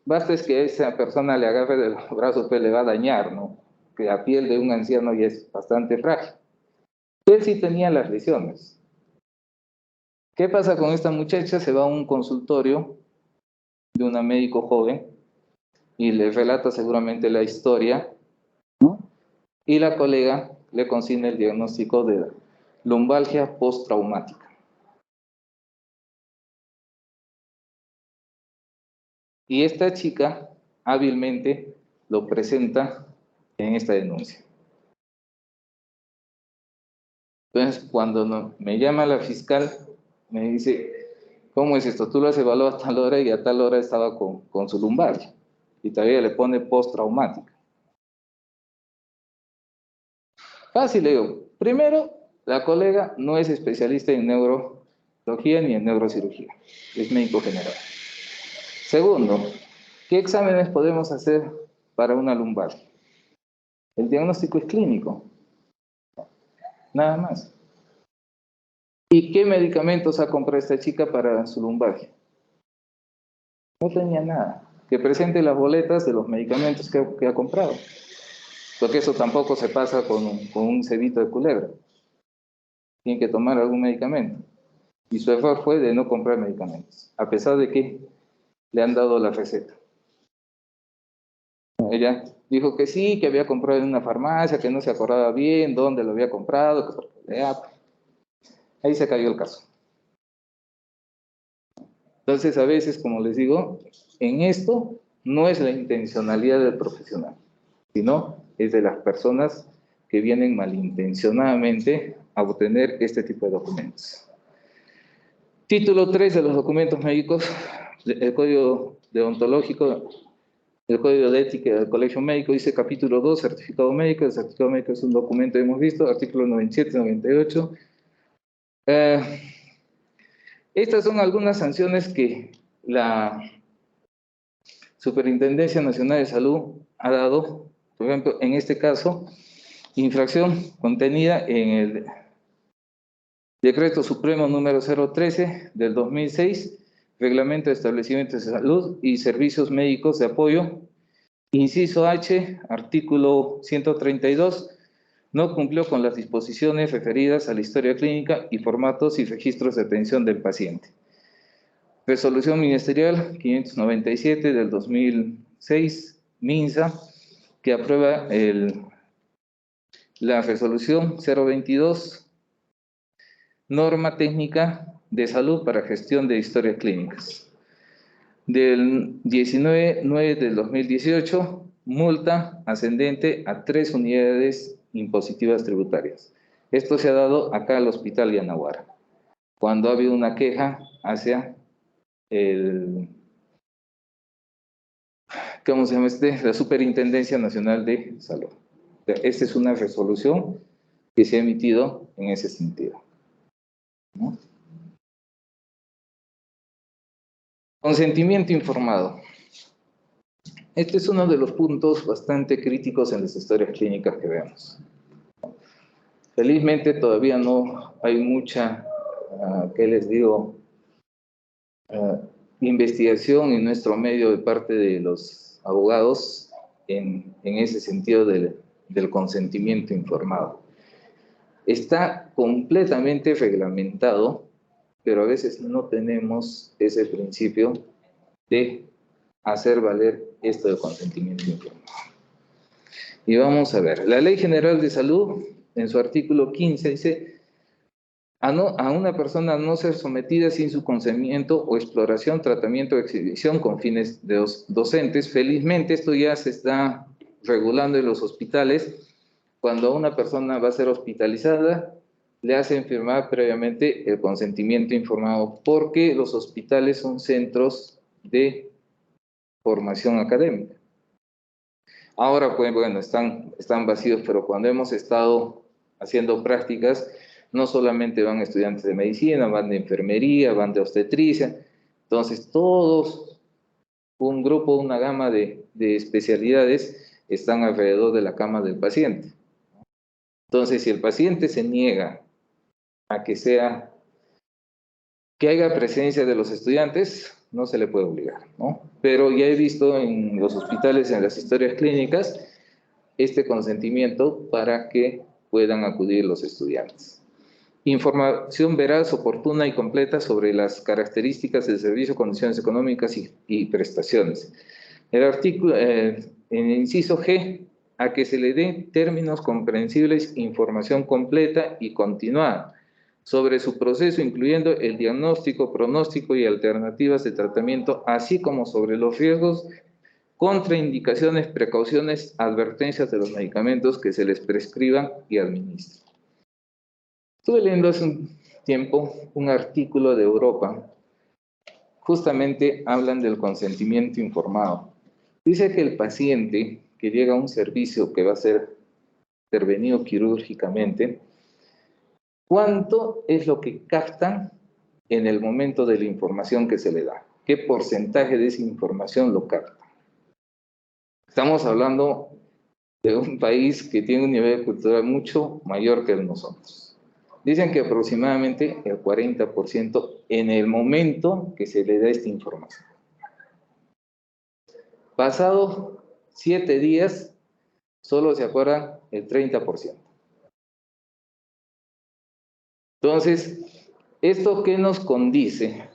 basta es que esa persona le agarre de los brazos, pues le va a dañar, ¿no? Que la piel de un anciano ya es bastante frágil. Él sí tenía las lesiones. ¿Qué pasa con esta muchacha? Se va a un consultorio de una médico joven y le relata seguramente la historia, ¿no? Y la colega le consigna el diagnóstico de lumbalgia postraumática. Y esta chica hábilmente lo presenta en esta denuncia. Entonces, cuando me llama la fiscal, me dice, ¿cómo es esto? Tú lo has evaluado a tal hora y a tal hora estaba con su lumbalgia. Y todavía le pone postraumática. Fácil, le digo. Primero, la colega no es especialista en neurología ni en neurocirugía. Es médico general. Segundo, ¿qué exámenes podemos hacer para una lumbalgia? El diagnóstico es clínico. Nada más. ¿Y qué medicamentos ha comprado esta chica para su lumbalgia? No tenía nada. Que presente las boletas de los medicamentos que ha comprado. Porque eso tampoco se pasa con un cebito de culebra. Tiene que tomar algún medicamento. Y su error fue de no comprar medicamentos, a pesar de que le han dado la receta. Ella dijo que sí, que había comprado en una farmacia, que no se acordaba bien dónde lo había comprado. Ahí se cayó el caso. Entonces, a veces, como les digo, en esto no es la intencionalidad del profesional, sino es de las personas que vienen malintencionadamente a obtener este tipo de documentos. Título 3 de los documentos médicos, el Código Deontológico, el Código de Ética del Colegio Médico, dice capítulo 2, certificado médico. El certificado médico es un documento, hemos visto, artículos 97, 98. Estas son algunas sanciones que la Superintendencia Nacional de Salud ha dado. Por ejemplo, en este caso, infracción contenida en el Decreto Supremo número 013 del 2006, Reglamento de Establecimientos de Salud y Servicios Médicos de Apoyo, inciso H, artículo 132, no cumplió con las disposiciones referidas a la historia clínica y formatos y registros de atención del paciente. Resolución Ministerial 597 del 2006, MINSA, que aprueba la resolución 022, norma técnica de salud para gestión de historias clínicas. Del 19/9 del 2018, multa ascendente a 3 unidades impositivas tributarias. Esto se ha dado acá al Hospital Yanaguara, cuando ha habido una queja hacia ¿cómo se llama la Superintendencia Nacional de Salud. Esta es una resolución que se ha emitido en ese sentido, ¿no? Consentimiento informado. Este es uno de los puntos bastante críticos en las historias clínicas que vemos. Felizmente todavía no hay mucha, ¿qué les digo? Investigación en nuestro medio de parte de los abogados en ese sentido del consentimiento informado. Está completamente reglamentado, pero a veces no tenemos ese principio de hacer valer esto del consentimiento informado. Y vamos a ver, la Ley General de Salud, en su artículo 15, dice: a una persona no ser sometida sin su consentimiento o exploración, tratamiento o exhibición con fines docentes. Felizmente esto ya se está regulando en los hospitales. Cuando una persona va a ser hospitalizada, le hacen firmar previamente el consentimiento informado, porque los hospitales son centros de formación académica. Ahora, pues, bueno, están vacíos, pero cuando hemos estado haciendo prácticas, no solamente van estudiantes de medicina, van de enfermería, van de obstetricia. Entonces, todos un grupo, una gama de especialidades están alrededor de la cama del paciente. Entonces, si el paciente se niega a que haya presencia de los estudiantes, no se le puede obligar, ¿no? Pero ya he visto en los hospitales, en las historias clínicas, este consentimiento para que puedan acudir los estudiantes. Información veraz, oportuna y completa sobre las características del servicio, condiciones económicas y prestaciones. El artículo, en el inciso G, a que se le dé términos comprensibles, información completa y continuada sobre su proceso, incluyendo el diagnóstico, pronóstico y alternativas de tratamiento, así como sobre los riesgos, contraindicaciones, precauciones, advertencias de los medicamentos que se les prescriban y administren. Estuve leyendo hace un tiempo un artículo de Europa, justamente hablan del consentimiento informado. Dice que el paciente que llega a un servicio que va a ser intervenido quirúrgicamente, ¿cuánto es lo que captan en el momento de la información que se le da? ¿Qué porcentaje de esa información lo captan? Estamos hablando de un país que tiene un nivel cultural mucho mayor que el de nosotros. Dicen que aproximadamente el 40% en el momento que se le da esta información. Pasado 7 días, solo se acuerdan el 30%. Entonces, ¿esto qué nos condice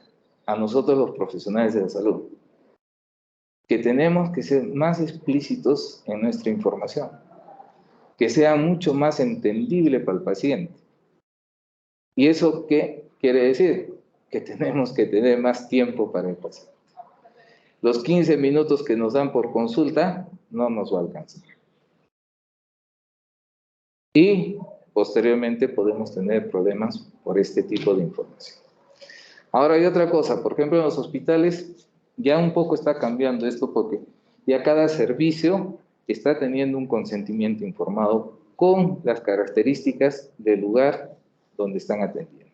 a nosotros los profesionales de la salud? Que tenemos que ser más explícitos en nuestra información, que sea mucho más entendible para el paciente. ¿Y eso qué quiere decir? Que tenemos que tener más tiempo para el paciente. Los 15 minutos que nos dan por consulta no nos va a alcanzar. Y posteriormente podemos tener problemas por este tipo de información. Ahora hay otra cosa, por ejemplo en los hospitales ya un poco está cambiando esto porque ya cada servicio está teniendo un consentimiento informado con las características del lugar donde están atendiendo.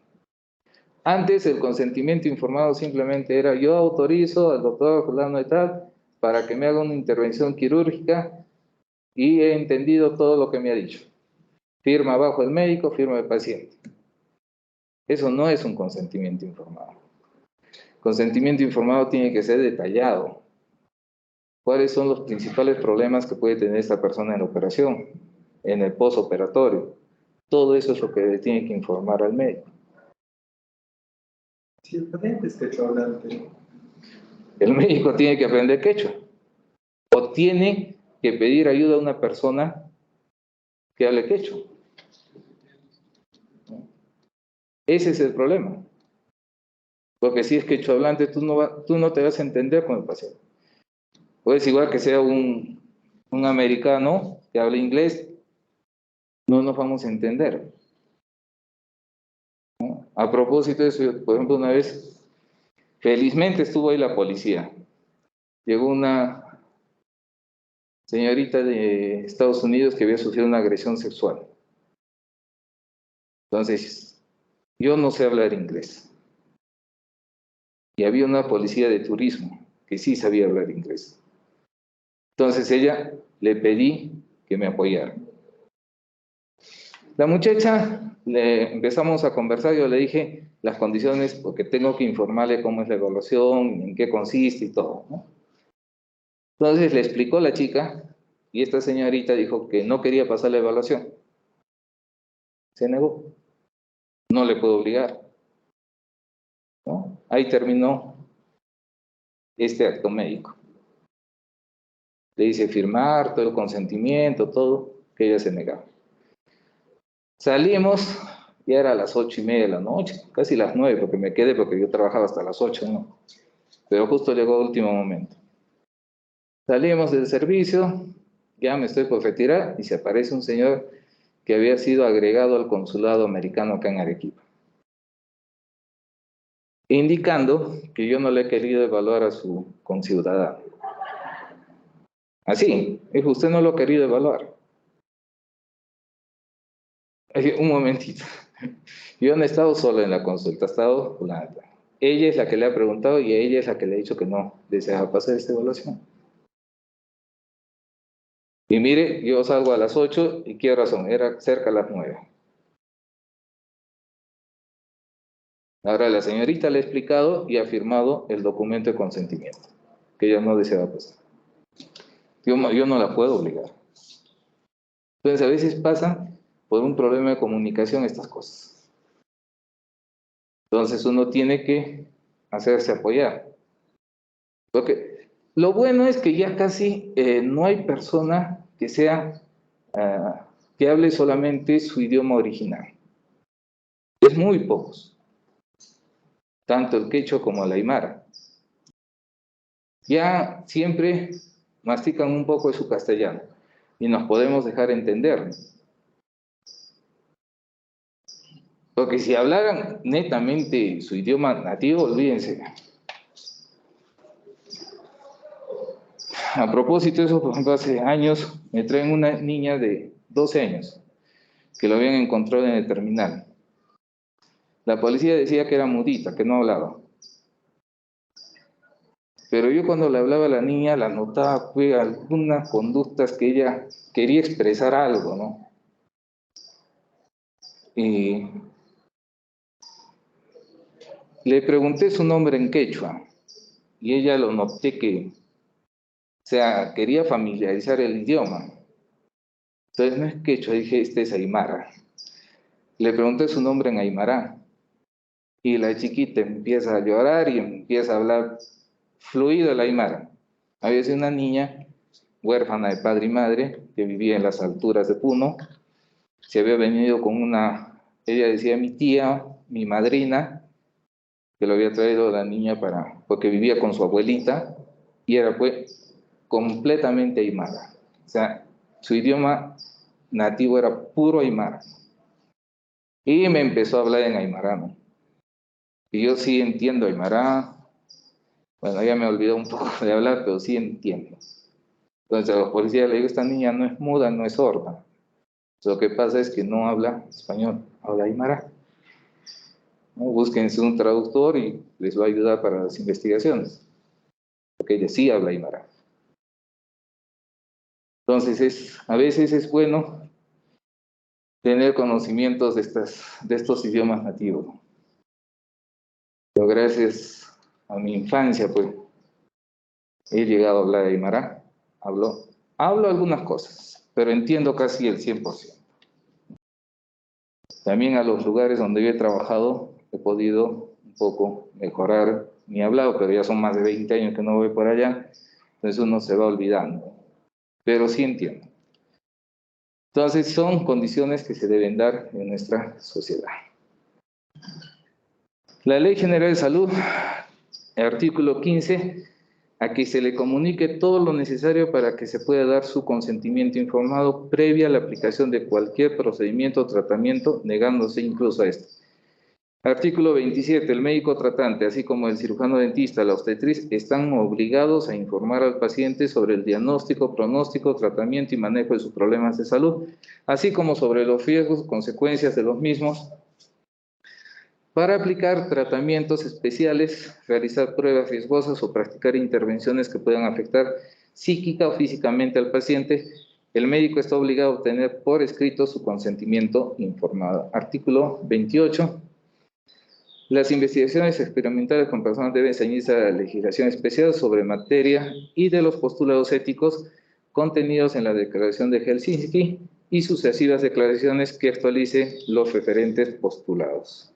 Antes el consentimiento informado simplemente era yo autorizo al doctor fulano de tal para que me haga una intervención quirúrgica y he entendido todo lo que me ha dicho. Firma abajo el médico, firma el paciente. Eso no es un consentimiento informado. Consentimiento informado tiene que ser detallado. ¿Cuáles son los principales problemas que puede tener esta persona en la operación, en el postoperatorio? Todo eso es lo que tiene que informar al médico. Si el paciente es quechua hablante. El médico tiene que aprender quechua. O tiene que pedir ayuda a una persona que hable quechua. Ese es el problema. Porque si es quechua hablante, tú no te vas a entender con el paciente. Pues igual que sea un americano que hable inglés, no nos vamos a entender. ¿No? A propósito de eso, por ejemplo, una vez, felizmente estuvo ahí la policía. Llegó una señorita de Estados Unidos que había sufrido una agresión sexual. Entonces, yo no sé hablar inglés. Y había una policía de turismo que sí sabía hablar inglés. Entonces ella le pedí que me apoyara. La muchacha, empezamos a conversar, yo le dije las condiciones, porque tengo que informarle cómo es la evaluación, en qué consiste y todo, ¿no? Entonces le explicó la chica, y esta señorita dijo que no quería pasar la evaluación. Se negó. No le puedo obligar, ¿no? Ahí terminó este acto médico. Le hice firmar todo el consentimiento, todo, que ella se negaba. Salimos, ya era a las 8:30 de la noche, casi las 9, porque me quedé, porque yo trabajaba hasta las 8, ¿no? Pero justo llegó el último momento. Salimos del servicio, ya me estoy por retirar, y se aparece un señor que había sido agregado al consulado americano acá en Arequipa, indicando que yo no le he querido evaluar a su conciudadano. Así, dijo, usted no lo ha querido evaluar. Un momentito. Yo no he estado solo en la consulta, he estado ella es la que le ha preguntado y ella es la que le ha dicho que no deseaba pasar esta evaluación. Y mire, yo salgo a las 8 y qué razón, era cerca a las 9. Ahora la señorita le ha explicado y ha firmado el documento de consentimiento, que ella no deseaba pasar. Yo no la puedo obligar. Entonces a veces pasan por un problema de comunicación estas cosas. Entonces uno tiene que hacerse apoyar. Porque lo bueno es que ya casi no hay persona que sea que hable solamente su idioma original. Es muy pocos. Tanto el quechua como el aymara. Ya siempre mastican un poco de su castellano y nos podemos dejar entender. Porque si hablaran netamente su idioma nativo, olvídense. A propósito de eso, por ejemplo, hace años me traen una niña de 12 años que lo habían encontrado en el terminal. La policía decía que era mudita, que no hablaba. Pero yo cuando le hablaba a la niña, la notaba fue algunas conductas que ella quería expresar algo, ¿no? Y le pregunté su nombre en quechua y ella lo noté que, o sea, quería familiarizar el idioma. Entonces no es quechua, dije, este es aymara. Le pregunté su nombre en aymara y la chiquita empieza a llorar y empieza a hablar fluido el aymara. Había sido una niña huérfana de padre y madre que vivía en las alturas de Puno. Se había venido con ella decía mi tía, mi madrina, que lo había traído la niña porque vivía con su abuelita y era pues completamente aymara. O sea, su idioma nativo era puro aymara. Y me empezó a hablar en aymara, ¿no? Y yo sí entiendo aymara. Bueno, ya me olvidó un poco de hablar, pero sí entiendo. Entonces a los policías le digo, esta niña no es muda, no es sorda. Lo que pasa es que no habla español, habla aymara. ¿No? Búsquense un traductor y les va a ayudar para las investigaciones. Porque ella sí habla aymara. Entonces a veces es bueno tener conocimientos de estos idiomas nativos. Pero gracias a mi infancia, pues, he llegado a hablar aymara. Hablo algunas cosas, pero entiendo casi el 100%. También a los lugares donde yo he trabajado he podido un poco mejorar mi hablado, pero ya son más de 20 años que no voy por allá, entonces uno se va olvidando, pero sí entiendo. Entonces son condiciones que se deben dar en nuestra sociedad. La Ley General de Salud, el artículo 15, a que se le comunique todo lo necesario para que se pueda dar su consentimiento informado previa a la aplicación de cualquier procedimiento o tratamiento, negándose incluso a esto. Artículo 27. El médico tratante, así como el cirujano dentista, la obstetriz, están obligados a informar al paciente sobre el diagnóstico, pronóstico, tratamiento y manejo de sus problemas de salud, así como sobre los riesgos, consecuencias de los mismos, para aplicar tratamientos especiales, realizar pruebas riesgosas o practicar intervenciones que puedan afectar psíquica o físicamente al paciente. El médico está obligado a obtener por escrito su consentimiento informado. Artículo 28. Las investigaciones experimentales con personas deben ceñirse a la legislación especial sobre materia y de los postulados éticos contenidos en la Declaración de Helsinki y sucesivas declaraciones que actualice los referentes postulados.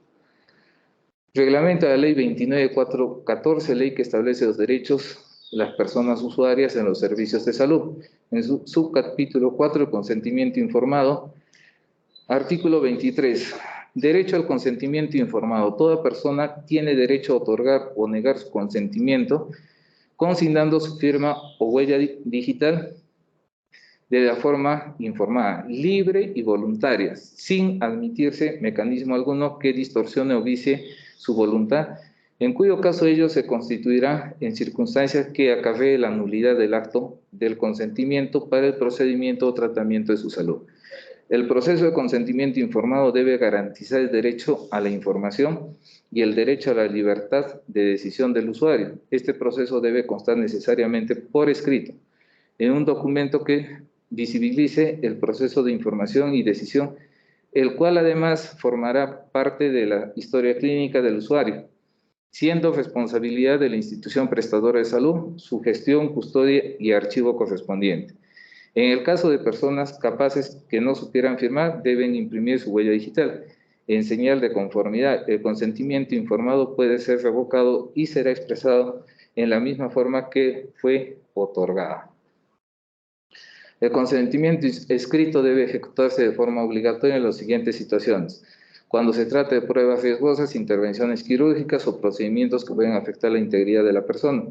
Reglamento de la Ley 29.414, ley que establece los derechos de las personas usuarias en los servicios de salud. En su subcapítulo 4, el consentimiento informado. Artículo 23. Derecho al consentimiento informado. Toda persona tiene derecho a otorgar o negar su consentimiento, consignando su firma o huella digital de la forma informada, libre y voluntaria, sin admitirse mecanismo alguno que distorsione o vicie su voluntad, en cuyo caso ello se constituirá en circunstancias que acarree la nulidad del acto del consentimiento para el procedimiento o tratamiento de su salud. El proceso de consentimiento informado debe garantizar el derecho a la información y el derecho a la libertad de decisión del usuario. Este proceso debe constar necesariamente por escrito, en un documento que visibilice el proceso de información y decisión, el cual además formará parte de la historia clínica del usuario, siendo responsabilidad de la institución prestadora de salud su gestión, custodia y archivo correspondiente. En el caso de personas capaces que no supieran firmar, deben imprimir su huella digital. En señal de conformidad, el consentimiento informado puede ser revocado y será expresado en la misma forma que fue otorgada. El consentimiento escrito debe ejecutarse de forma obligatoria en las siguientes situaciones: cuando se trate de pruebas riesgosas, intervenciones quirúrgicas o procedimientos que pueden afectar la integridad de la persona;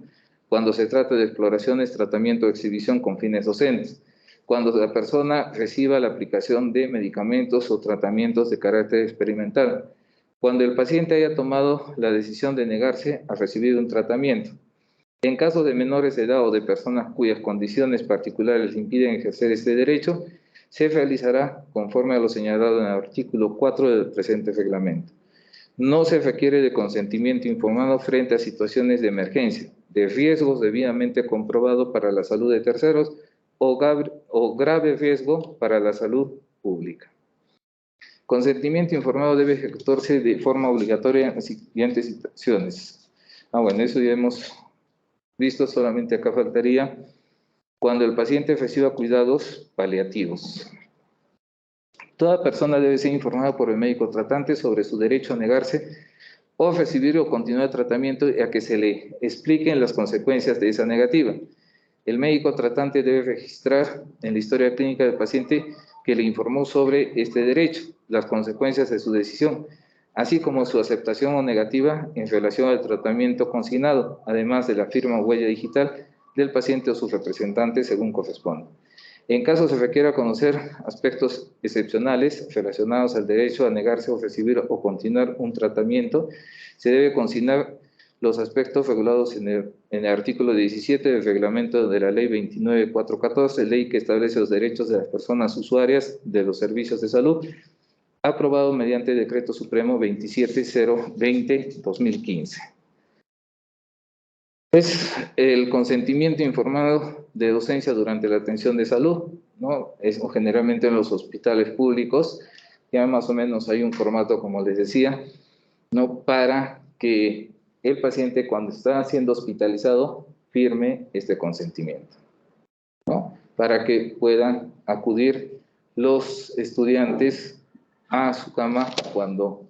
cuando se trate de exploraciones, tratamiento o exhibición con fines docentes; cuando la persona reciba la aplicación de medicamentos o tratamientos de carácter experimental; cuando el paciente haya tomado la decisión de negarse a recibir un tratamiento. En caso de menores de edad o de personas cuyas condiciones particulares impiden ejercer este derecho, se realizará conforme a lo señalado en el artículo 4 del presente reglamento. No se requiere de consentimiento informado frente a situaciones de emergencia, de riesgos debidamente comprobado para la salud de terceros o grave riesgo para la salud pública. Consentimiento informado debe ejecutarse de forma obligatoria en las siguientes situaciones. Bueno, eso ya hemos visto, solamente acá faltaría cuando el paciente reciba cuidados paliativos. Toda persona debe ser informada por el médico tratante sobre su derecho a negarse o recibir o continuar el tratamiento y a que se le expliquen las consecuencias de esa negativa. El médico tratante debe registrar en la historia clínica del paciente que le informó sobre este derecho, las consecuencias de su decisión, así como su aceptación o negativa en relación al tratamiento consignado, además de la firma o huella digital del paciente o su representante según corresponda. En caso se requiera conocer aspectos excepcionales relacionados al derecho a negarse o recibir o continuar un tratamiento, se debe consignar los aspectos regulados en el artículo 17 del reglamento de la ley 29.414, ley que establece los derechos de las personas usuarias de los servicios de salud, aprobado mediante decreto supremo 27020-2015. Es el consentimiento informado de docencia durante la atención de salud, ¿no? Generalmente en los hospitales públicos, ya más o menos hay un formato, como les decía, ¿no? Para que el paciente, cuando está siendo hospitalizado, firme este consentimiento, ¿no? Para que puedan acudir los estudiantes a su cama cuando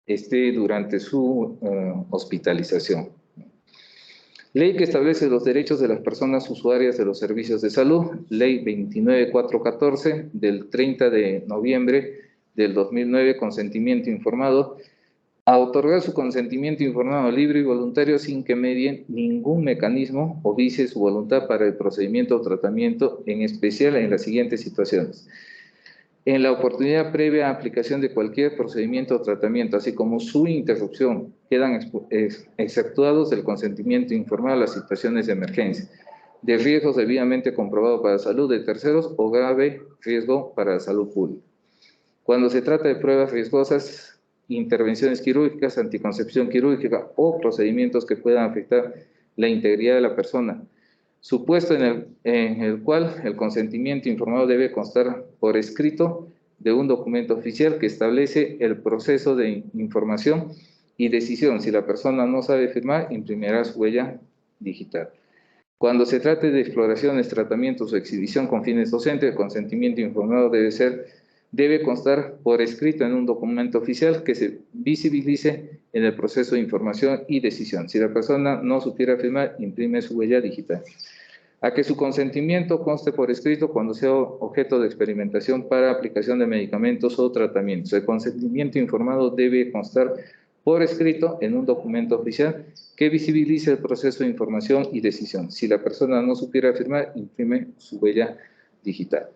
esté durante su hospitalización. Ley que establece los derechos de las personas usuarias de los servicios de salud, Ley 29.414 del 30 de noviembre del 2009, consentimiento informado, a otorgar su consentimiento informado libre y voluntario sin que medie ningún mecanismo o vicie su voluntad para el procedimiento o tratamiento, en especial en las siguientes situaciones: en la oportunidad previa aplicación de cualquier procedimiento o tratamiento, así como su interrupción, quedan exceptuados del consentimiento informado las situaciones de emergencia, de riesgos debidamente comprobados para la salud de terceros o grave riesgo para la salud pública. Cuando se trata de pruebas riesgosas, intervenciones quirúrgicas, anticoncepción quirúrgica o procedimientos que puedan afectar la integridad de la persona, supuesto en el cual el consentimiento informado debe constar por escrito de un documento oficial que establece el proceso de información y decisión. Si la persona no sabe firmar, imprimirá su huella digital. Cuando se trate de exploraciones, tratamientos o exhibición con fines docentes, el consentimiento informado debe constar por escrito en un documento oficial que se visibilice en el proceso de información y decisión. Si la persona no supiera firmar, imprime su huella digital. A que su consentimiento conste por escrito cuando sea objeto de experimentación para aplicación de medicamentos o tratamientos. El consentimiento informado debe constar por escrito en un documento oficial que visibilice el proceso de información y decisión. Si la persona no supiera firmar, imprime su huella digital.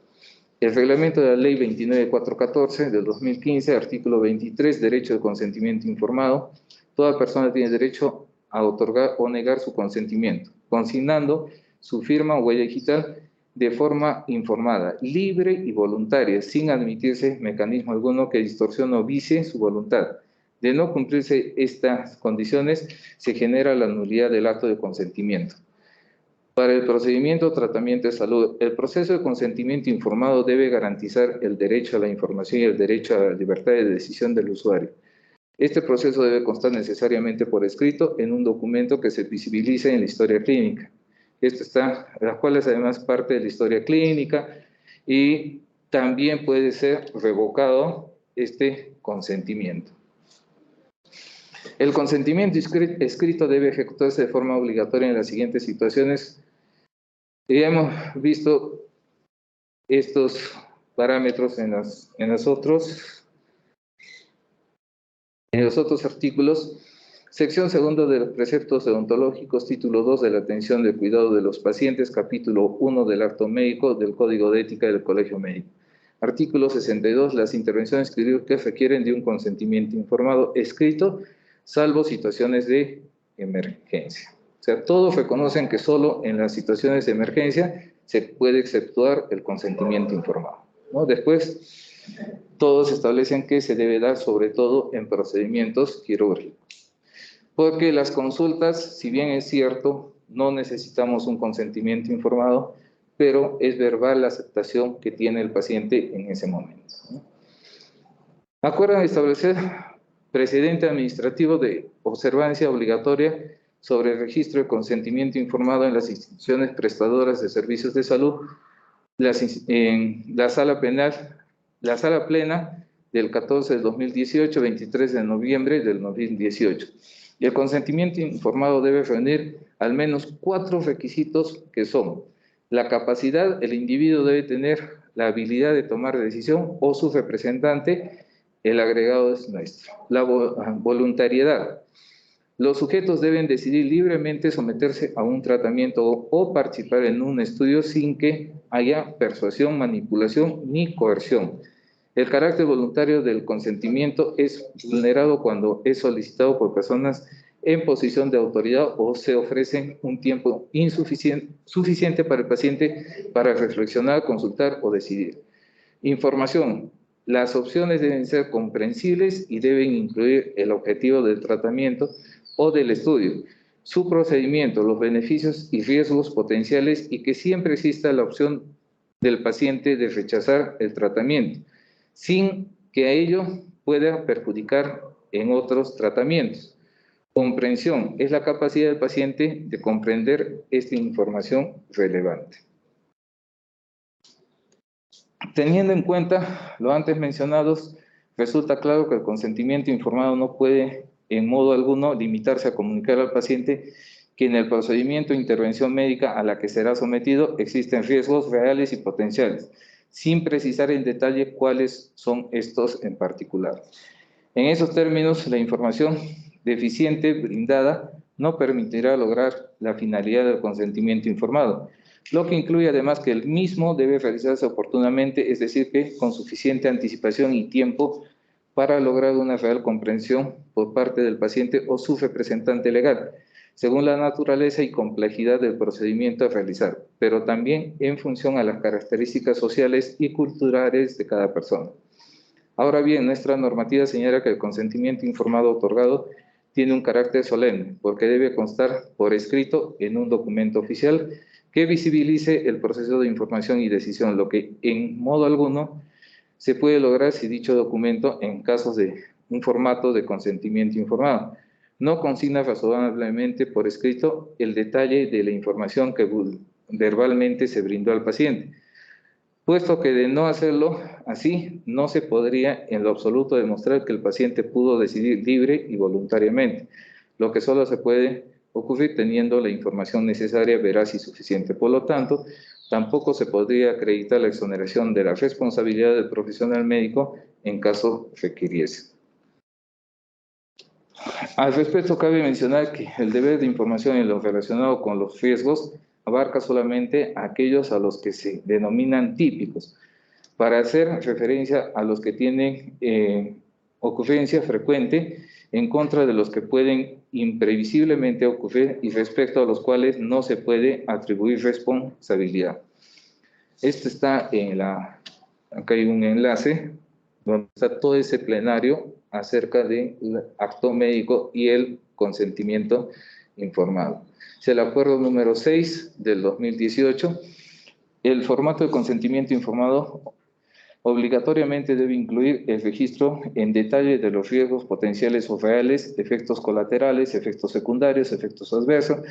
El reglamento de la ley 29.414 del 2015, artículo 23, derecho de consentimiento informado. Toda persona tiene derecho a otorgar o negar su consentimiento, consignando su firma o huella digital de forma informada, libre y voluntaria, sin admitirse mecanismo alguno que distorsione o vicie su voluntad. De no cumplirse estas condiciones, se genera la nulidad del acto de consentimiento. Para el procedimiento o tratamiento de salud, el proceso de consentimiento informado debe garantizar el derecho a la información y el derecho a la libertad de decisión del usuario. Este proceso debe constar necesariamente por escrito en un documento que se visibilice en la historia clínica. Esto está, las cuales además parte de la historia clínica y también puede ser revocado este consentimiento. El consentimiento escrito debe ejecutarse de forma obligatoria en las siguientes situaciones. Ya hemos visto estos parámetros en los otros artículos. Sección segunda de los preceptos deontológicos, título 2 de la atención del cuidado de los pacientes, capítulo 1 del acto médico del Código de Ética del Colegio Médico. Artículo 62. Las intervenciones quirúrgicas requieren de un consentimiento informado escrito, salvo situaciones de emergencia. O sea, todos reconocen que solo en las situaciones de emergencia se puede exceptuar el consentimiento informado, ¿no? Después, todos establecen que se debe dar sobre todo en procedimientos quirúrgicos. Porque las consultas, si bien es cierto, no necesitamos un consentimiento informado, pero es verbal la aceptación que tiene el paciente en ese momento, ¿no? Acuerdan establecer precedente administrativo de observancia obligatoria sobre el registro de consentimiento informado en las instituciones prestadoras de servicios de salud, en la sala plena del 14 del 2018, 23 de noviembre del 2018. Y el consentimiento informado debe reunir al menos 4 requisitos que son: la capacidad, el individuo debe tener la habilidad de tomar decisión o su representante, el agregado es nuestro. La voluntariedad. Los sujetos deben decidir libremente someterse a un tratamiento o participar en un estudio sin que haya persuasión, manipulación ni coerción. El carácter voluntario del consentimiento es vulnerado cuando es solicitado por personas en posición de autoridad o se ofrecen un tiempo suficiente para el paciente para reflexionar, consultar o decidir. Información. Las opciones deben ser comprensibles y deben incluir el objetivo del tratamiento o del estudio, su procedimiento, los beneficios y riesgos potenciales y que siempre exista la opción del paciente de rechazar el tratamiento, sin que a ello pueda perjudicar en otros tratamientos. Comprensión es la capacidad del paciente de comprender esta información relevante. Teniendo en cuenta lo antes mencionado, resulta claro que el consentimiento informado no puede en modo alguno limitarse a comunicar al paciente que en el procedimiento de intervención médica a la que será sometido existen riesgos reales y potenciales, sin precisar en detalle cuáles son estos en particular. En esos términos, la información deficiente brindada no permitirá lograr la finalidad del consentimiento informado, lo que incluye además que el mismo debe realizarse oportunamente, es decir, que con suficiente anticipación y tiempo para lograr una real comprensión por parte del paciente o su representante legal, según la naturaleza y complejidad del procedimiento a realizar, pero también en función a las características sociales y culturales de cada persona. Ahora bien, nuestra normativa señala que el consentimiento informado otorgado tiene un carácter solemne, porque debe constar por escrito en un documento oficial que visibilice el proceso de información y decisión, lo que en modo alguno se puede lograr si dicho documento, en casos de un formato de consentimiento informado, no consigna razonablemente por escrito el detalle de la información que verbalmente se brindó al paciente, puesto que de no hacerlo así, no se podría en lo absoluto demostrar que el paciente pudo decidir libre y voluntariamente, lo que solo se puede ocurrir teniendo la información necesaria, veraz y suficiente. Por lo tanto, tampoco se podría acreditar la exoneración de la responsabilidad del profesional médico en caso requiriese. Al respecto, cabe mencionar que el deber de información en lo relacionado con los riesgos abarca solamente a aquellos a los que se denominan típicos, para hacer referencia a los que tienen ocurrencia frecuente en contra de los que pueden imprevisiblemente ocurrir y respecto a los cuales no se puede atribuir responsabilidad. Esto está en la... Acá hay un enlace donde está todo ese plenario acerca del acto médico y el consentimiento informado. Es el acuerdo número 6 del 2018. El formato de consentimiento informado obligatoriamente debe incluir el registro en detalle de los riesgos potenciales o reales, efectos colaterales, efectos secundarios, efectos adversos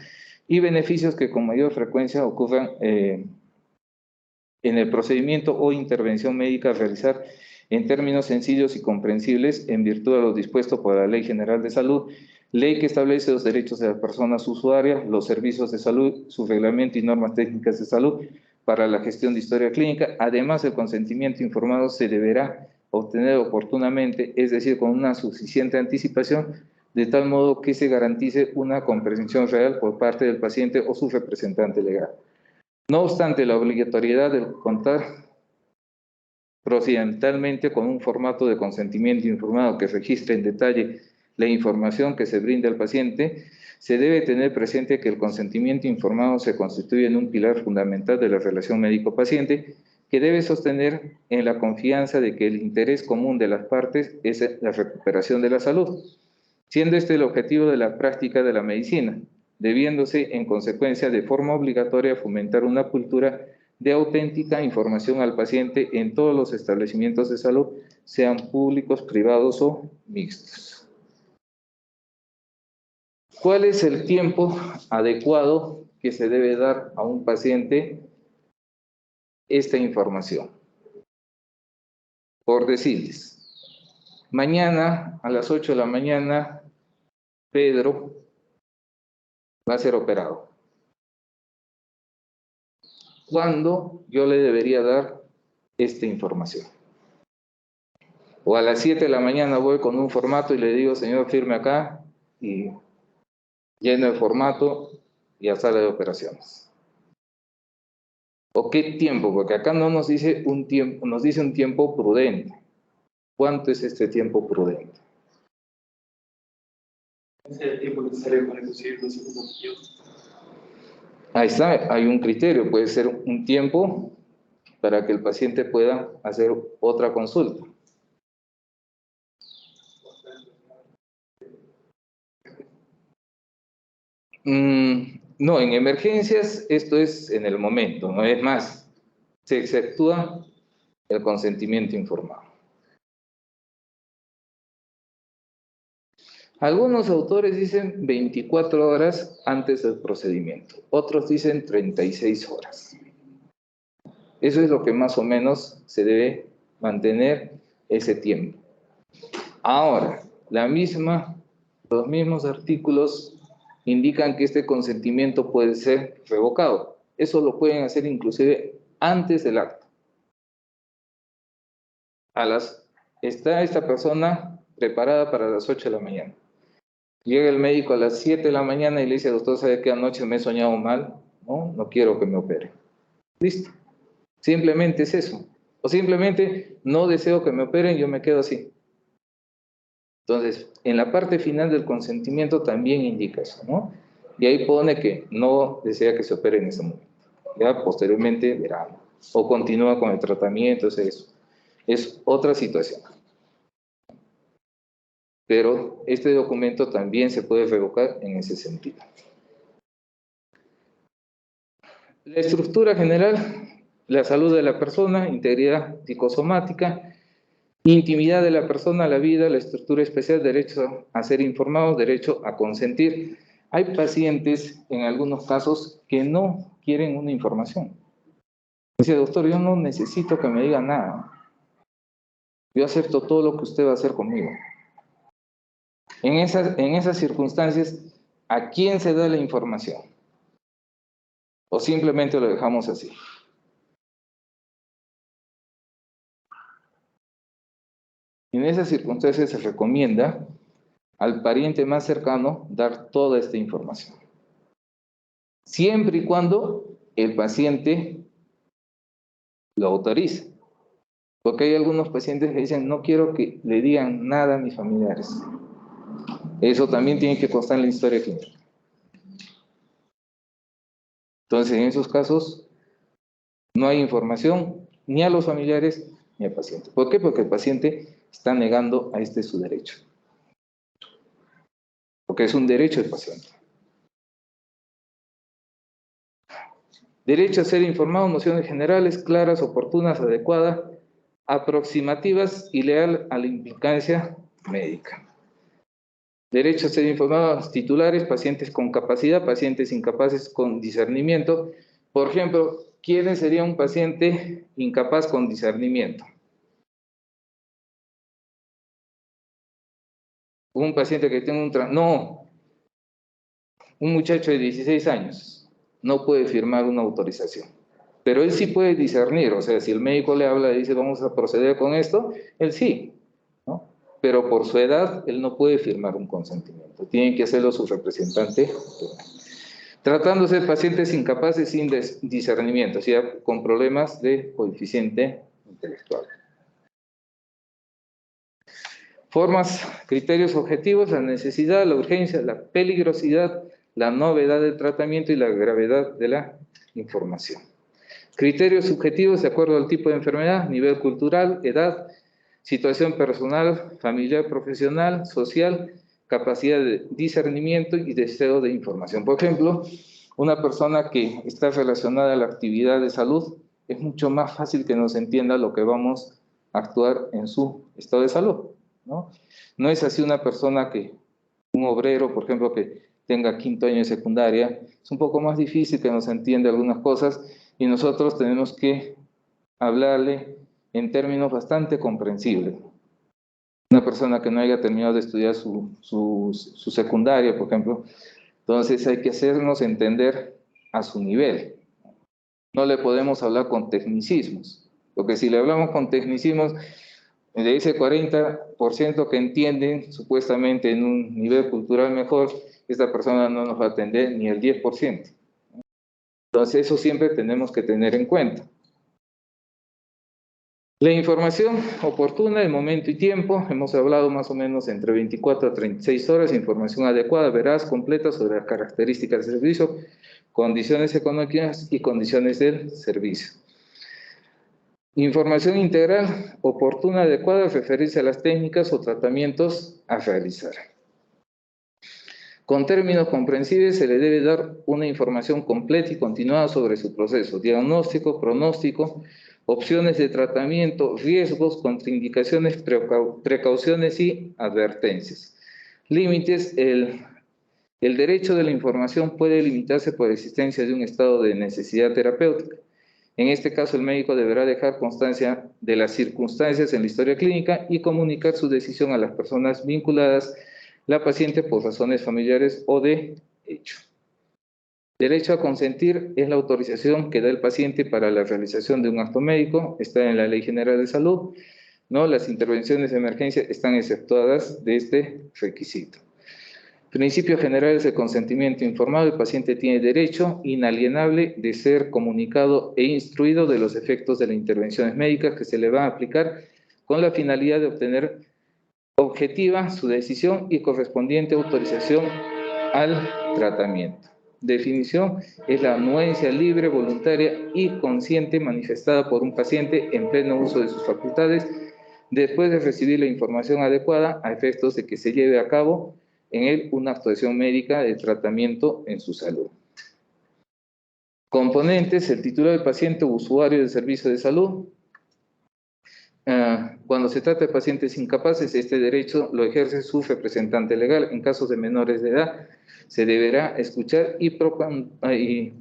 y beneficios que con mayor frecuencia ocurran en el procedimiento o intervención médica a realizar en términos sencillos y comprensibles en virtud de lo dispuesto por la Ley General de Salud, ley que establece los derechos de las personas usuarias, los servicios de salud, su reglamento y normas técnicas de salud para la gestión de historia clínica. Además, el consentimiento informado se deberá obtener oportunamente, es decir, con una suficiente anticipación, de tal modo que se garantice una comprensión real por parte del paciente o su representante legal. No obstante, la obligatoriedad de contar procedimentalmente con un formato de consentimiento informado que registre en detalle la información que se brinda al paciente, se debe tener presente que el consentimiento informado se constituye en un pilar fundamental de la relación médico-paciente que debe sostener en la confianza de que el interés común de las partes es la recuperación de la salud, siendo este el objetivo de la práctica de la medicina, debiéndose en consecuencia de forma obligatoria fomentar una cultura de auténtica información al paciente en todos los establecimientos de salud, sean públicos, privados o mixtos. ¿Cuál es el tiempo adecuado que se debe dar a un paciente esta información? Por decirles, mañana a las 8 de la mañana, Pedro va a ser operado. ¿Cuándo yo le debería dar esta información? O a las 7 de la mañana voy con un formato y le digo, señor, firme acá y lleno el formato y a sala de operaciones. ¿O qué tiempo? Porque acá no nos dice un tiempo, nos dice un tiempo prudente. ¿Cuánto es este tiempo prudente? ¿Es el tiempo necesario para conseguir una segunda opinión? Ahí está, hay un criterio, puede ser un tiempo para que el paciente pueda hacer otra consulta. No, en emergencias esto es en el momento, no es más, se exceptúa el consentimiento informado. Algunos autores dicen 24 horas antes del procedimiento, otros dicen 36 horas. Eso es lo que más o menos se debe mantener ese tiempo. Ahora, los mismos artículos indican que este consentimiento puede ser revocado. Eso lo pueden hacer inclusive antes del acto. Está esta persona preparada para las 8 de la mañana. Llega el médico a las 7 de la mañana y le dice, doctor, ¿sabe que anoche me he soñado mal? No quiero que me opere. Listo. Simplemente es eso. O simplemente no deseo que me operen, yo me quedo así. Entonces, en la parte final del consentimiento también indica eso, ¿no? Y ahí pone que no desea que se opere en ese momento. Ya posteriormente verá. O continúa con el tratamiento, eso. Es otra situación. Pero este documento también se puede revocar en ese sentido. La estructura general, la salud de la persona, integridad psicosomática, intimidad de la persona, la vida, la estructura especial, derecho a ser informado, derecho a consentir. Hay pacientes, en algunos casos, que no quieren una información. Dice, doctor, yo no necesito que me diga nada. Yo acepto todo lo que usted va a hacer conmigo. En esas circunstancias, ¿a quién se da la información? ¿O simplemente lo dejamos así? En esas circunstancias se recomienda al pariente más cercano dar toda esta información. Siempre y cuando el paciente lo autorice. Porque hay algunos pacientes que dicen, no quiero que le digan nada a mis familiares. Eso también tiene que constar en la historia clínica. Entonces, en esos casos, No hay información ni a los familiares ni al paciente. ¿Por qué? Porque el paciente está negando a este su derecho. Porque es un derecho del paciente. Derecho a ser informado, nociones generales, claras, oportunas, adecuadas, aproximativas y leal a la implicancia médica. Derecho a ser informados, titulares, pacientes con capacidad, pacientes incapaces con discernimiento. Por ejemplo, ¿quién sería un paciente incapaz con discernimiento? Un paciente que tenga un muchacho de 16 años no puede firmar una autorización. Pero él sí puede discernir, o sea, si el médico le habla y dice vamos a proceder con esto, él sí, ¿no? Pero por su edad, él no puede firmar un consentimiento, tiene que hacerlo su representante. Tratándose de pacientes incapaces sin discernimiento, o sea, con problemas de coeficiente intelectual. Formas, criterios objetivos, la necesidad, la urgencia, la peligrosidad, la novedad del tratamiento y la gravedad de la información. Criterios subjetivos de acuerdo al tipo de enfermedad, nivel cultural, edad, situación personal, familiar, profesional, social, capacidad de discernimiento y deseo de información. Por ejemplo, una persona que está relacionada a la actividad de salud, es mucho más fácil que nos entienda lo que vamos a actuar en su estado de salud, ¿no? No es así una persona un obrero, por ejemplo, que tenga 5º año de secundaria, es un poco más difícil que nos entienda algunas cosas y nosotros tenemos que hablarle en términos bastante comprensibles. Una persona que no haya terminado de estudiar su secundaria, por ejemplo, entonces hay que hacernos entender a su nivel. No le podemos hablar con tecnicismos, porque si le hablamos con tecnicismos, de ese 40% que entienden supuestamente en un nivel cultural mejor, esta persona no nos va a atender ni el 10%. Entonces eso siempre tenemos que tener en cuenta. La información oportuna, el momento y tiempo, hemos hablado más o menos entre 24 a 36 horas, información adecuada, veraz, completa sobre las características del servicio, condiciones económicas y condiciones del servicio. Información integral, oportuna, adecuada, referirse a las técnicas o tratamientos a realizar. Con términos comprensibles se le debe dar una información completa y continuada sobre su proceso, diagnóstico, pronóstico, opciones de tratamiento, riesgos, contraindicaciones, precauciones y advertencias. Límites, el derecho de la información puede limitarse por la existencia de un estado de necesidad terapéutica. En este caso, el médico deberá dejar constancia de las circunstancias en la historia clínica y comunicar su decisión a las personas vinculadas, la paciente por razones familiares o de hecho. Derecho a consentir es la autorización que da el paciente para la realización de un acto médico, está en la Ley General de Salud, ¿no? Las intervenciones de emergencia están exceptuadas de este requisito. Principios generales de consentimiento informado, el paciente tiene derecho inalienable de ser comunicado e instruido de los efectos de las intervenciones médicas que se le van a aplicar con la finalidad de obtener objetiva su decisión y correspondiente autorización al tratamiento. Definición es la anuencia libre, voluntaria y consciente manifestada por un paciente en pleno uso de sus facultades después de recibir la información adecuada a efectos de que se lleve a cabo en él una actuación médica de tratamiento en su salud. Componentes, el titular del paciente o usuario del servicio de salud. Cuando se trata de pacientes incapaces, este derecho lo ejerce su representante legal. En casos de menores de edad, se deberá escuchar y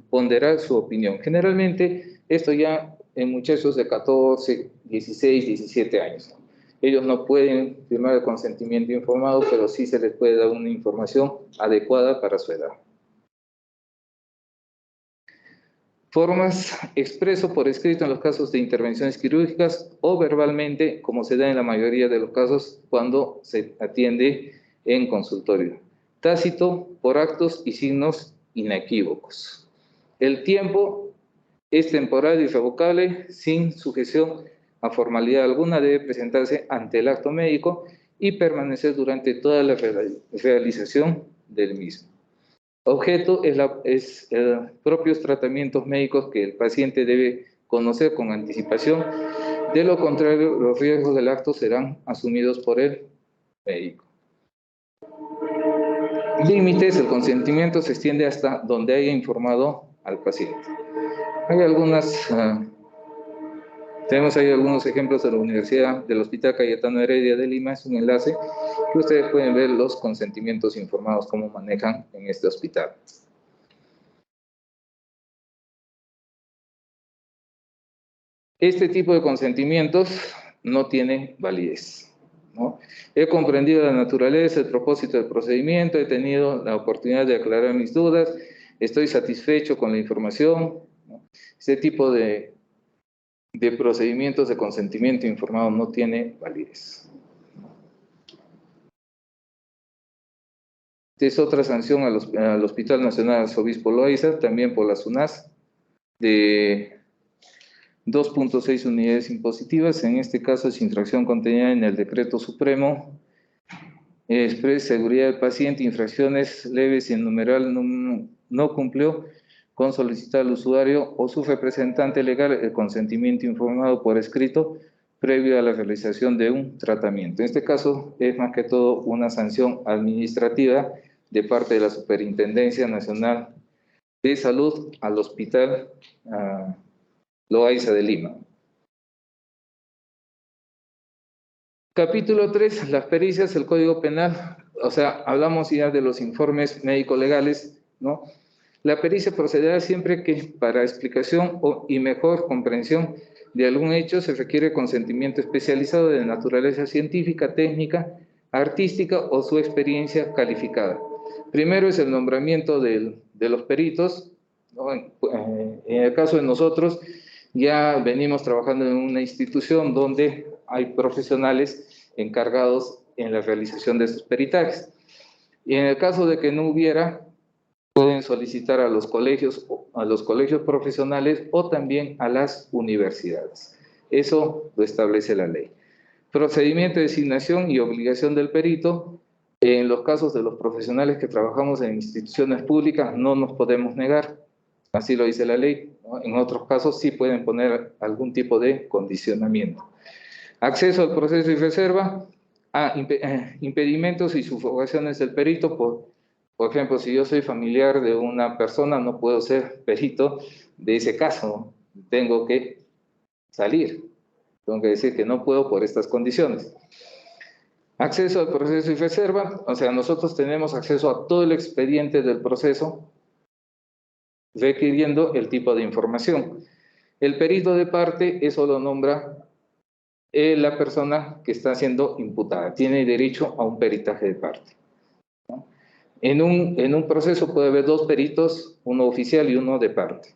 ponderar su opinión. Generalmente, esto ya en muchachos de 14, 16, 17 años. Ellos no pueden firmar el consentimiento informado, pero sí se les puede dar una información adecuada para su edad. Formas, expreso por escrito en los casos de intervenciones quirúrgicas o verbalmente, como se da en la mayoría de los casos cuando se atiende en consultorio. Tácito, por actos y signos inequívocos. El tiempo es temporal y irrevocable, sin sujeción a formalidad alguna, debe presentarse ante el acto médico y permanecer durante toda la realización del mismo. Objeto es propios tratamientos médicos que el paciente debe conocer con anticipación. De lo contrario, los riesgos del acto serán asumidos por el médico. Límites: el consentimiento se extiende hasta donde haya informado al paciente. Hay tenemos ahí algunos ejemplos de la Universidad del Hospital Cayetano Heredia de Lima. Es un enlace que ustedes pueden ver los consentimientos informados, cómo manejan en este hospital. Este tipo de consentimientos no tienen validez, ¿no? He comprendido la naturaleza, el propósito del procedimiento, he tenido la oportunidad de aclarar mis dudas, estoy satisfecho con la información, ¿no? Este tipo de procedimientos de consentimiento informado no tiene validez. Esta es otra sanción al Hospital Nacional Arzobispo Loaiza, también por la SUNAS, de 2.6 unidades impositivas. En este caso es infracción contenida en el Decreto Supremo Express Seguridad del Paciente, infracciones leves y en numeral no cumplió con solicitar al usuario o su representante legal el consentimiento informado por escrito previo a la realización de un tratamiento. En este caso es más que todo una sanción administrativa de parte de la Superintendencia Nacional de Salud al Hospital Loaiza de Lima. Capítulo 3, las pericias, el Código Penal. O sea, hablamos ya de los informes médico-legales, ¿no? La pericia procederá siempre que para explicación y mejor comprensión de algún hecho se requiere consentimiento especializado de naturaleza científica, técnica, artística o su experiencia calificada. Primero es el nombramiento de los peritos, ¿no? En el caso de nosotros, ya venimos trabajando en una institución donde hay profesionales encargados en la realización de estos peritajes. Y en el caso de que no hubiera, pueden solicitar a los colegios profesionales o también a las universidades. Eso lo establece la ley. Procedimiento de designación y obligación del perito. En los casos de los profesionales que trabajamos en instituciones públicas no nos podemos negar, así lo dice la ley, ¿no? En otros casos sí pueden poner algún tipo de condicionamiento. Acceso al proceso y reserva, impedimentos y subrogaciones del perito. Por ejemplo, si yo soy familiar de una persona, no puedo ser perito de ese caso, ¿no? Tengo que salir, tengo que decir que no puedo por estas condiciones. Acceso al proceso y reserva, o sea, nosotros tenemos acceso a todo el expediente del proceso, requiriendo el tipo de información. El perito de parte, eso lo nombra la persona que está siendo imputada, tiene derecho a un peritaje de parte, ¿no? En un proceso puede haber dos peritos, uno oficial y uno de parte,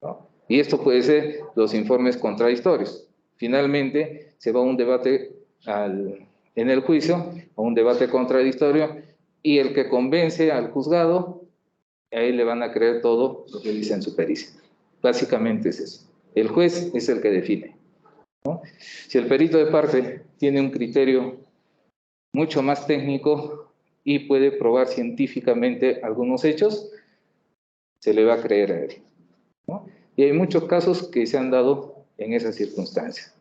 ¿no? Y esto puede ser los informes contradictorios. Finalmente se va a un debate en el juicio, a un debate contradictorio, y el que convence al juzgado, ahí le van a creer todo lo que dice en su pericia. Básicamente es eso. El juez es el que define, ¿no? Si el perito de parte tiene un criterio mucho más técnico y puede probar científicamente algunos hechos, se le va a creer a él, ¿no? Y hay muchos casos que se han dado en esas circunstancias.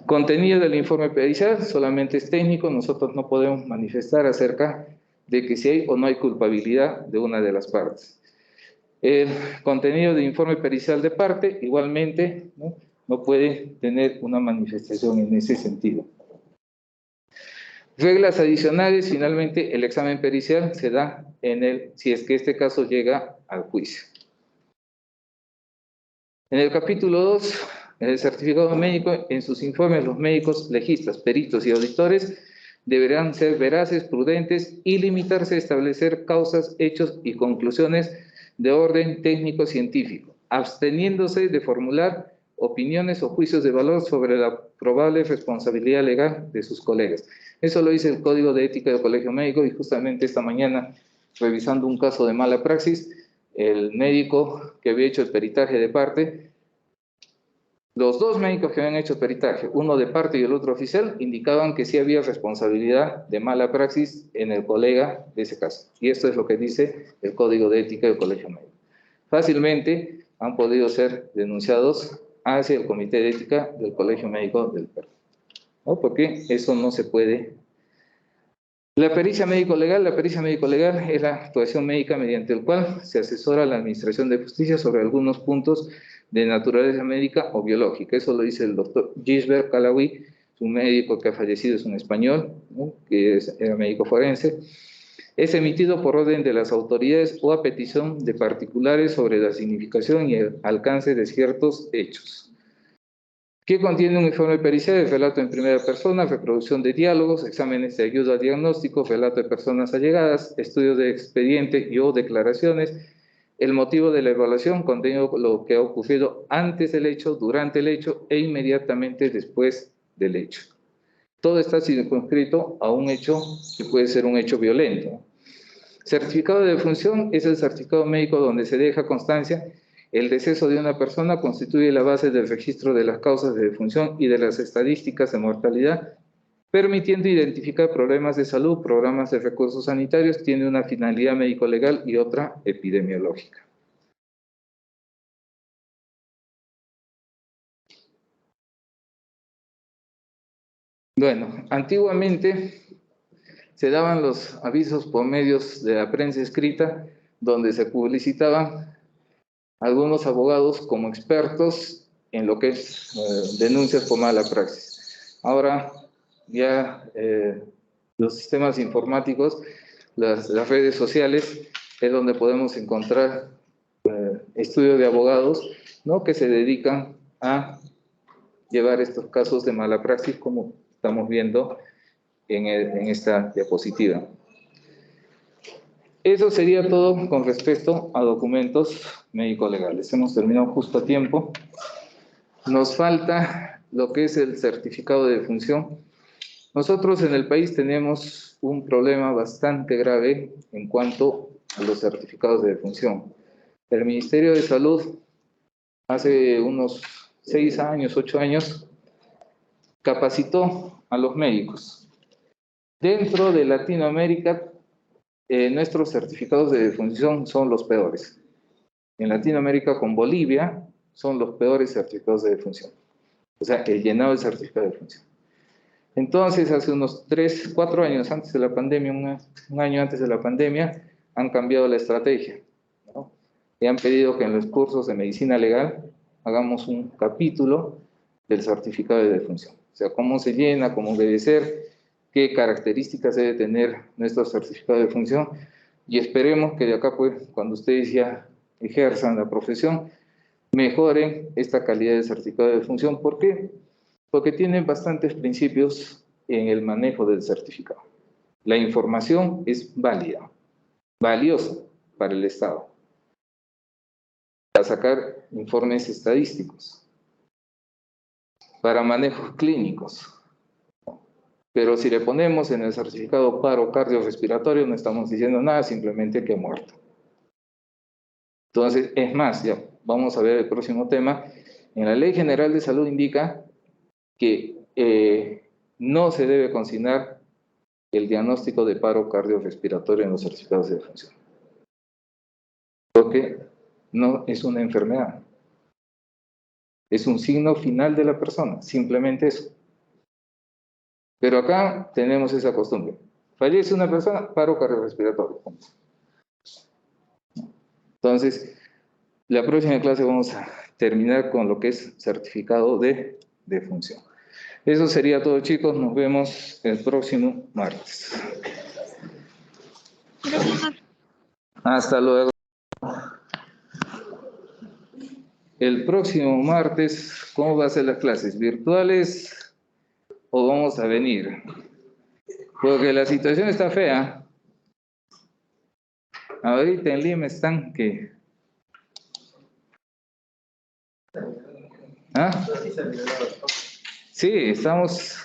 Contenido del informe pericial solamente es técnico, nosotros no podemos manifestar acerca de que si hay o no hay culpabilidad de una de las partes. El contenido del informe pericial de parte, igualmente, no puede tener una manifestación en ese sentido. Reglas adicionales: finalmente el examen pericial se da si es que este caso llega al juicio. En el capítulo 2, el certificado médico, en sus informes los médicos, legistas, peritos y auditores deberán ser veraces, prudentes y limitarse a establecer causas, hechos y conclusiones de orden técnico-científico, absteniéndose de formular opiniones o juicios de valor sobre la probable responsabilidad legal de sus colegas. Eso lo dice el Código de Ética del Colegio Médico, y justamente esta mañana, revisando un caso de mala praxis, el médico que había hecho el peritaje de parte, los dos médicos que habían hecho el peritaje, uno de parte y el otro oficial, indicaban que sí había responsabilidad de mala praxis en el colega de ese caso. Y esto es lo que dice el Código de Ética del Colegio Médico. Fácilmente han podido ser denunciados hacia el Comité de Ética del Colegio Médico del Perú, ¿no? Porque eso no se puede. La pericia médico-legal es la actuación médica mediante el cual se asesora a la Administración de Justicia sobre algunos puntos de naturaleza médica o biológica. Eso lo dice el doctor Gisbert Calawi, un médico que ha fallecido, es un español, ¿no? Que era médico forense. Es emitido por orden de las autoridades o a petición de particulares sobre la significación y el alcance de ciertos hechos. ¿Qué contiene un informe pericial? El relato en primera persona, reproducción de diálogos, exámenes de ayuda al diagnóstico, relato de personas allegadas, estudios de expediente y o declaraciones, el motivo de la evaluación, contenido lo que ha ocurrido antes del hecho, durante el hecho e inmediatamente después del hecho. Todo está circunscrito a un hecho que puede ser un hecho violento. Certificado de defunción es el certificado médico donde se deja constancia el deceso de una persona, constituye la base del registro de las causas de defunción y de las estadísticas de mortalidad, permitiendo identificar problemas de salud, programas de recursos sanitarios, tiene una finalidad médico-legal y otra epidemiológica. Bueno, antiguamente se daban los avisos por medios de la prensa escrita, donde se publicitaban algunos abogados como expertos en lo que es denuncias por mala praxis. Ahora ya los sistemas informáticos, las redes sociales, es donde podemos encontrar estudios de abogados, ¿no?, que se dedican a llevar estos casos de mala praxis, como estamos viendo en esta diapositiva. Eso sería todo con respecto a documentos médico-legales. Hemos terminado justo a tiempo. Nos falta lo que es el certificado de defunción. Nosotros en el país tenemos un problema bastante grave en cuanto a los certificados de defunción. El Ministerio de Salud, hace unos 6 años, 8 años, capacitó a los médicos. Dentro de Latinoamérica, nuestros certificados de defunción son los peores. En Latinoamérica, con Bolivia, son los peores certificados de defunción. O sea, el llenado del certificado de defunción. Entonces, hace unos 3, 4 años antes de la pandemia, un año antes de la pandemia, han cambiado la estrategia, ¿no? Y han pedido que en los cursos de medicina legal hagamos un capítulo del certificado de defunción. O sea, cómo se llena, cómo debe ser, qué características debe tener nuestro certificado de defunción, y esperemos que de acá, pues, cuando ustedes ya ejerzan la profesión, mejoren esta calidad de certificado de defunción. ¿Por qué? Porque tienen bastantes principios en el manejo del certificado. La información es válida, valiosa para el Estado, para sacar informes estadísticos, para manejos clínicos. Pero si le ponemos en el certificado paro cardiorrespiratorio, no estamos diciendo nada, simplemente que ha muerto. Entonces, es más, ya vamos a ver el próximo tema. En la Ley General de Salud indica que no se debe consignar el diagnóstico de paro cardiorrespiratorio en los certificados de defunción, porque no es una enfermedad, es un signo final de la persona, simplemente eso. Pero acá tenemos esa costumbre. Fallece una persona, paro cardiorrespiratorio. Entonces, la próxima clase vamos a terminar con lo que es certificado de defunción. Eso sería todo, chicos. Nos vemos el próximo martes. Hasta luego. El próximo martes, ¿cómo va a ser las clases? ¿Virtuales o vamos a venir? Porque la situación está fea. Ahorita en Lima están que... ¿Ah? Sí, estamos...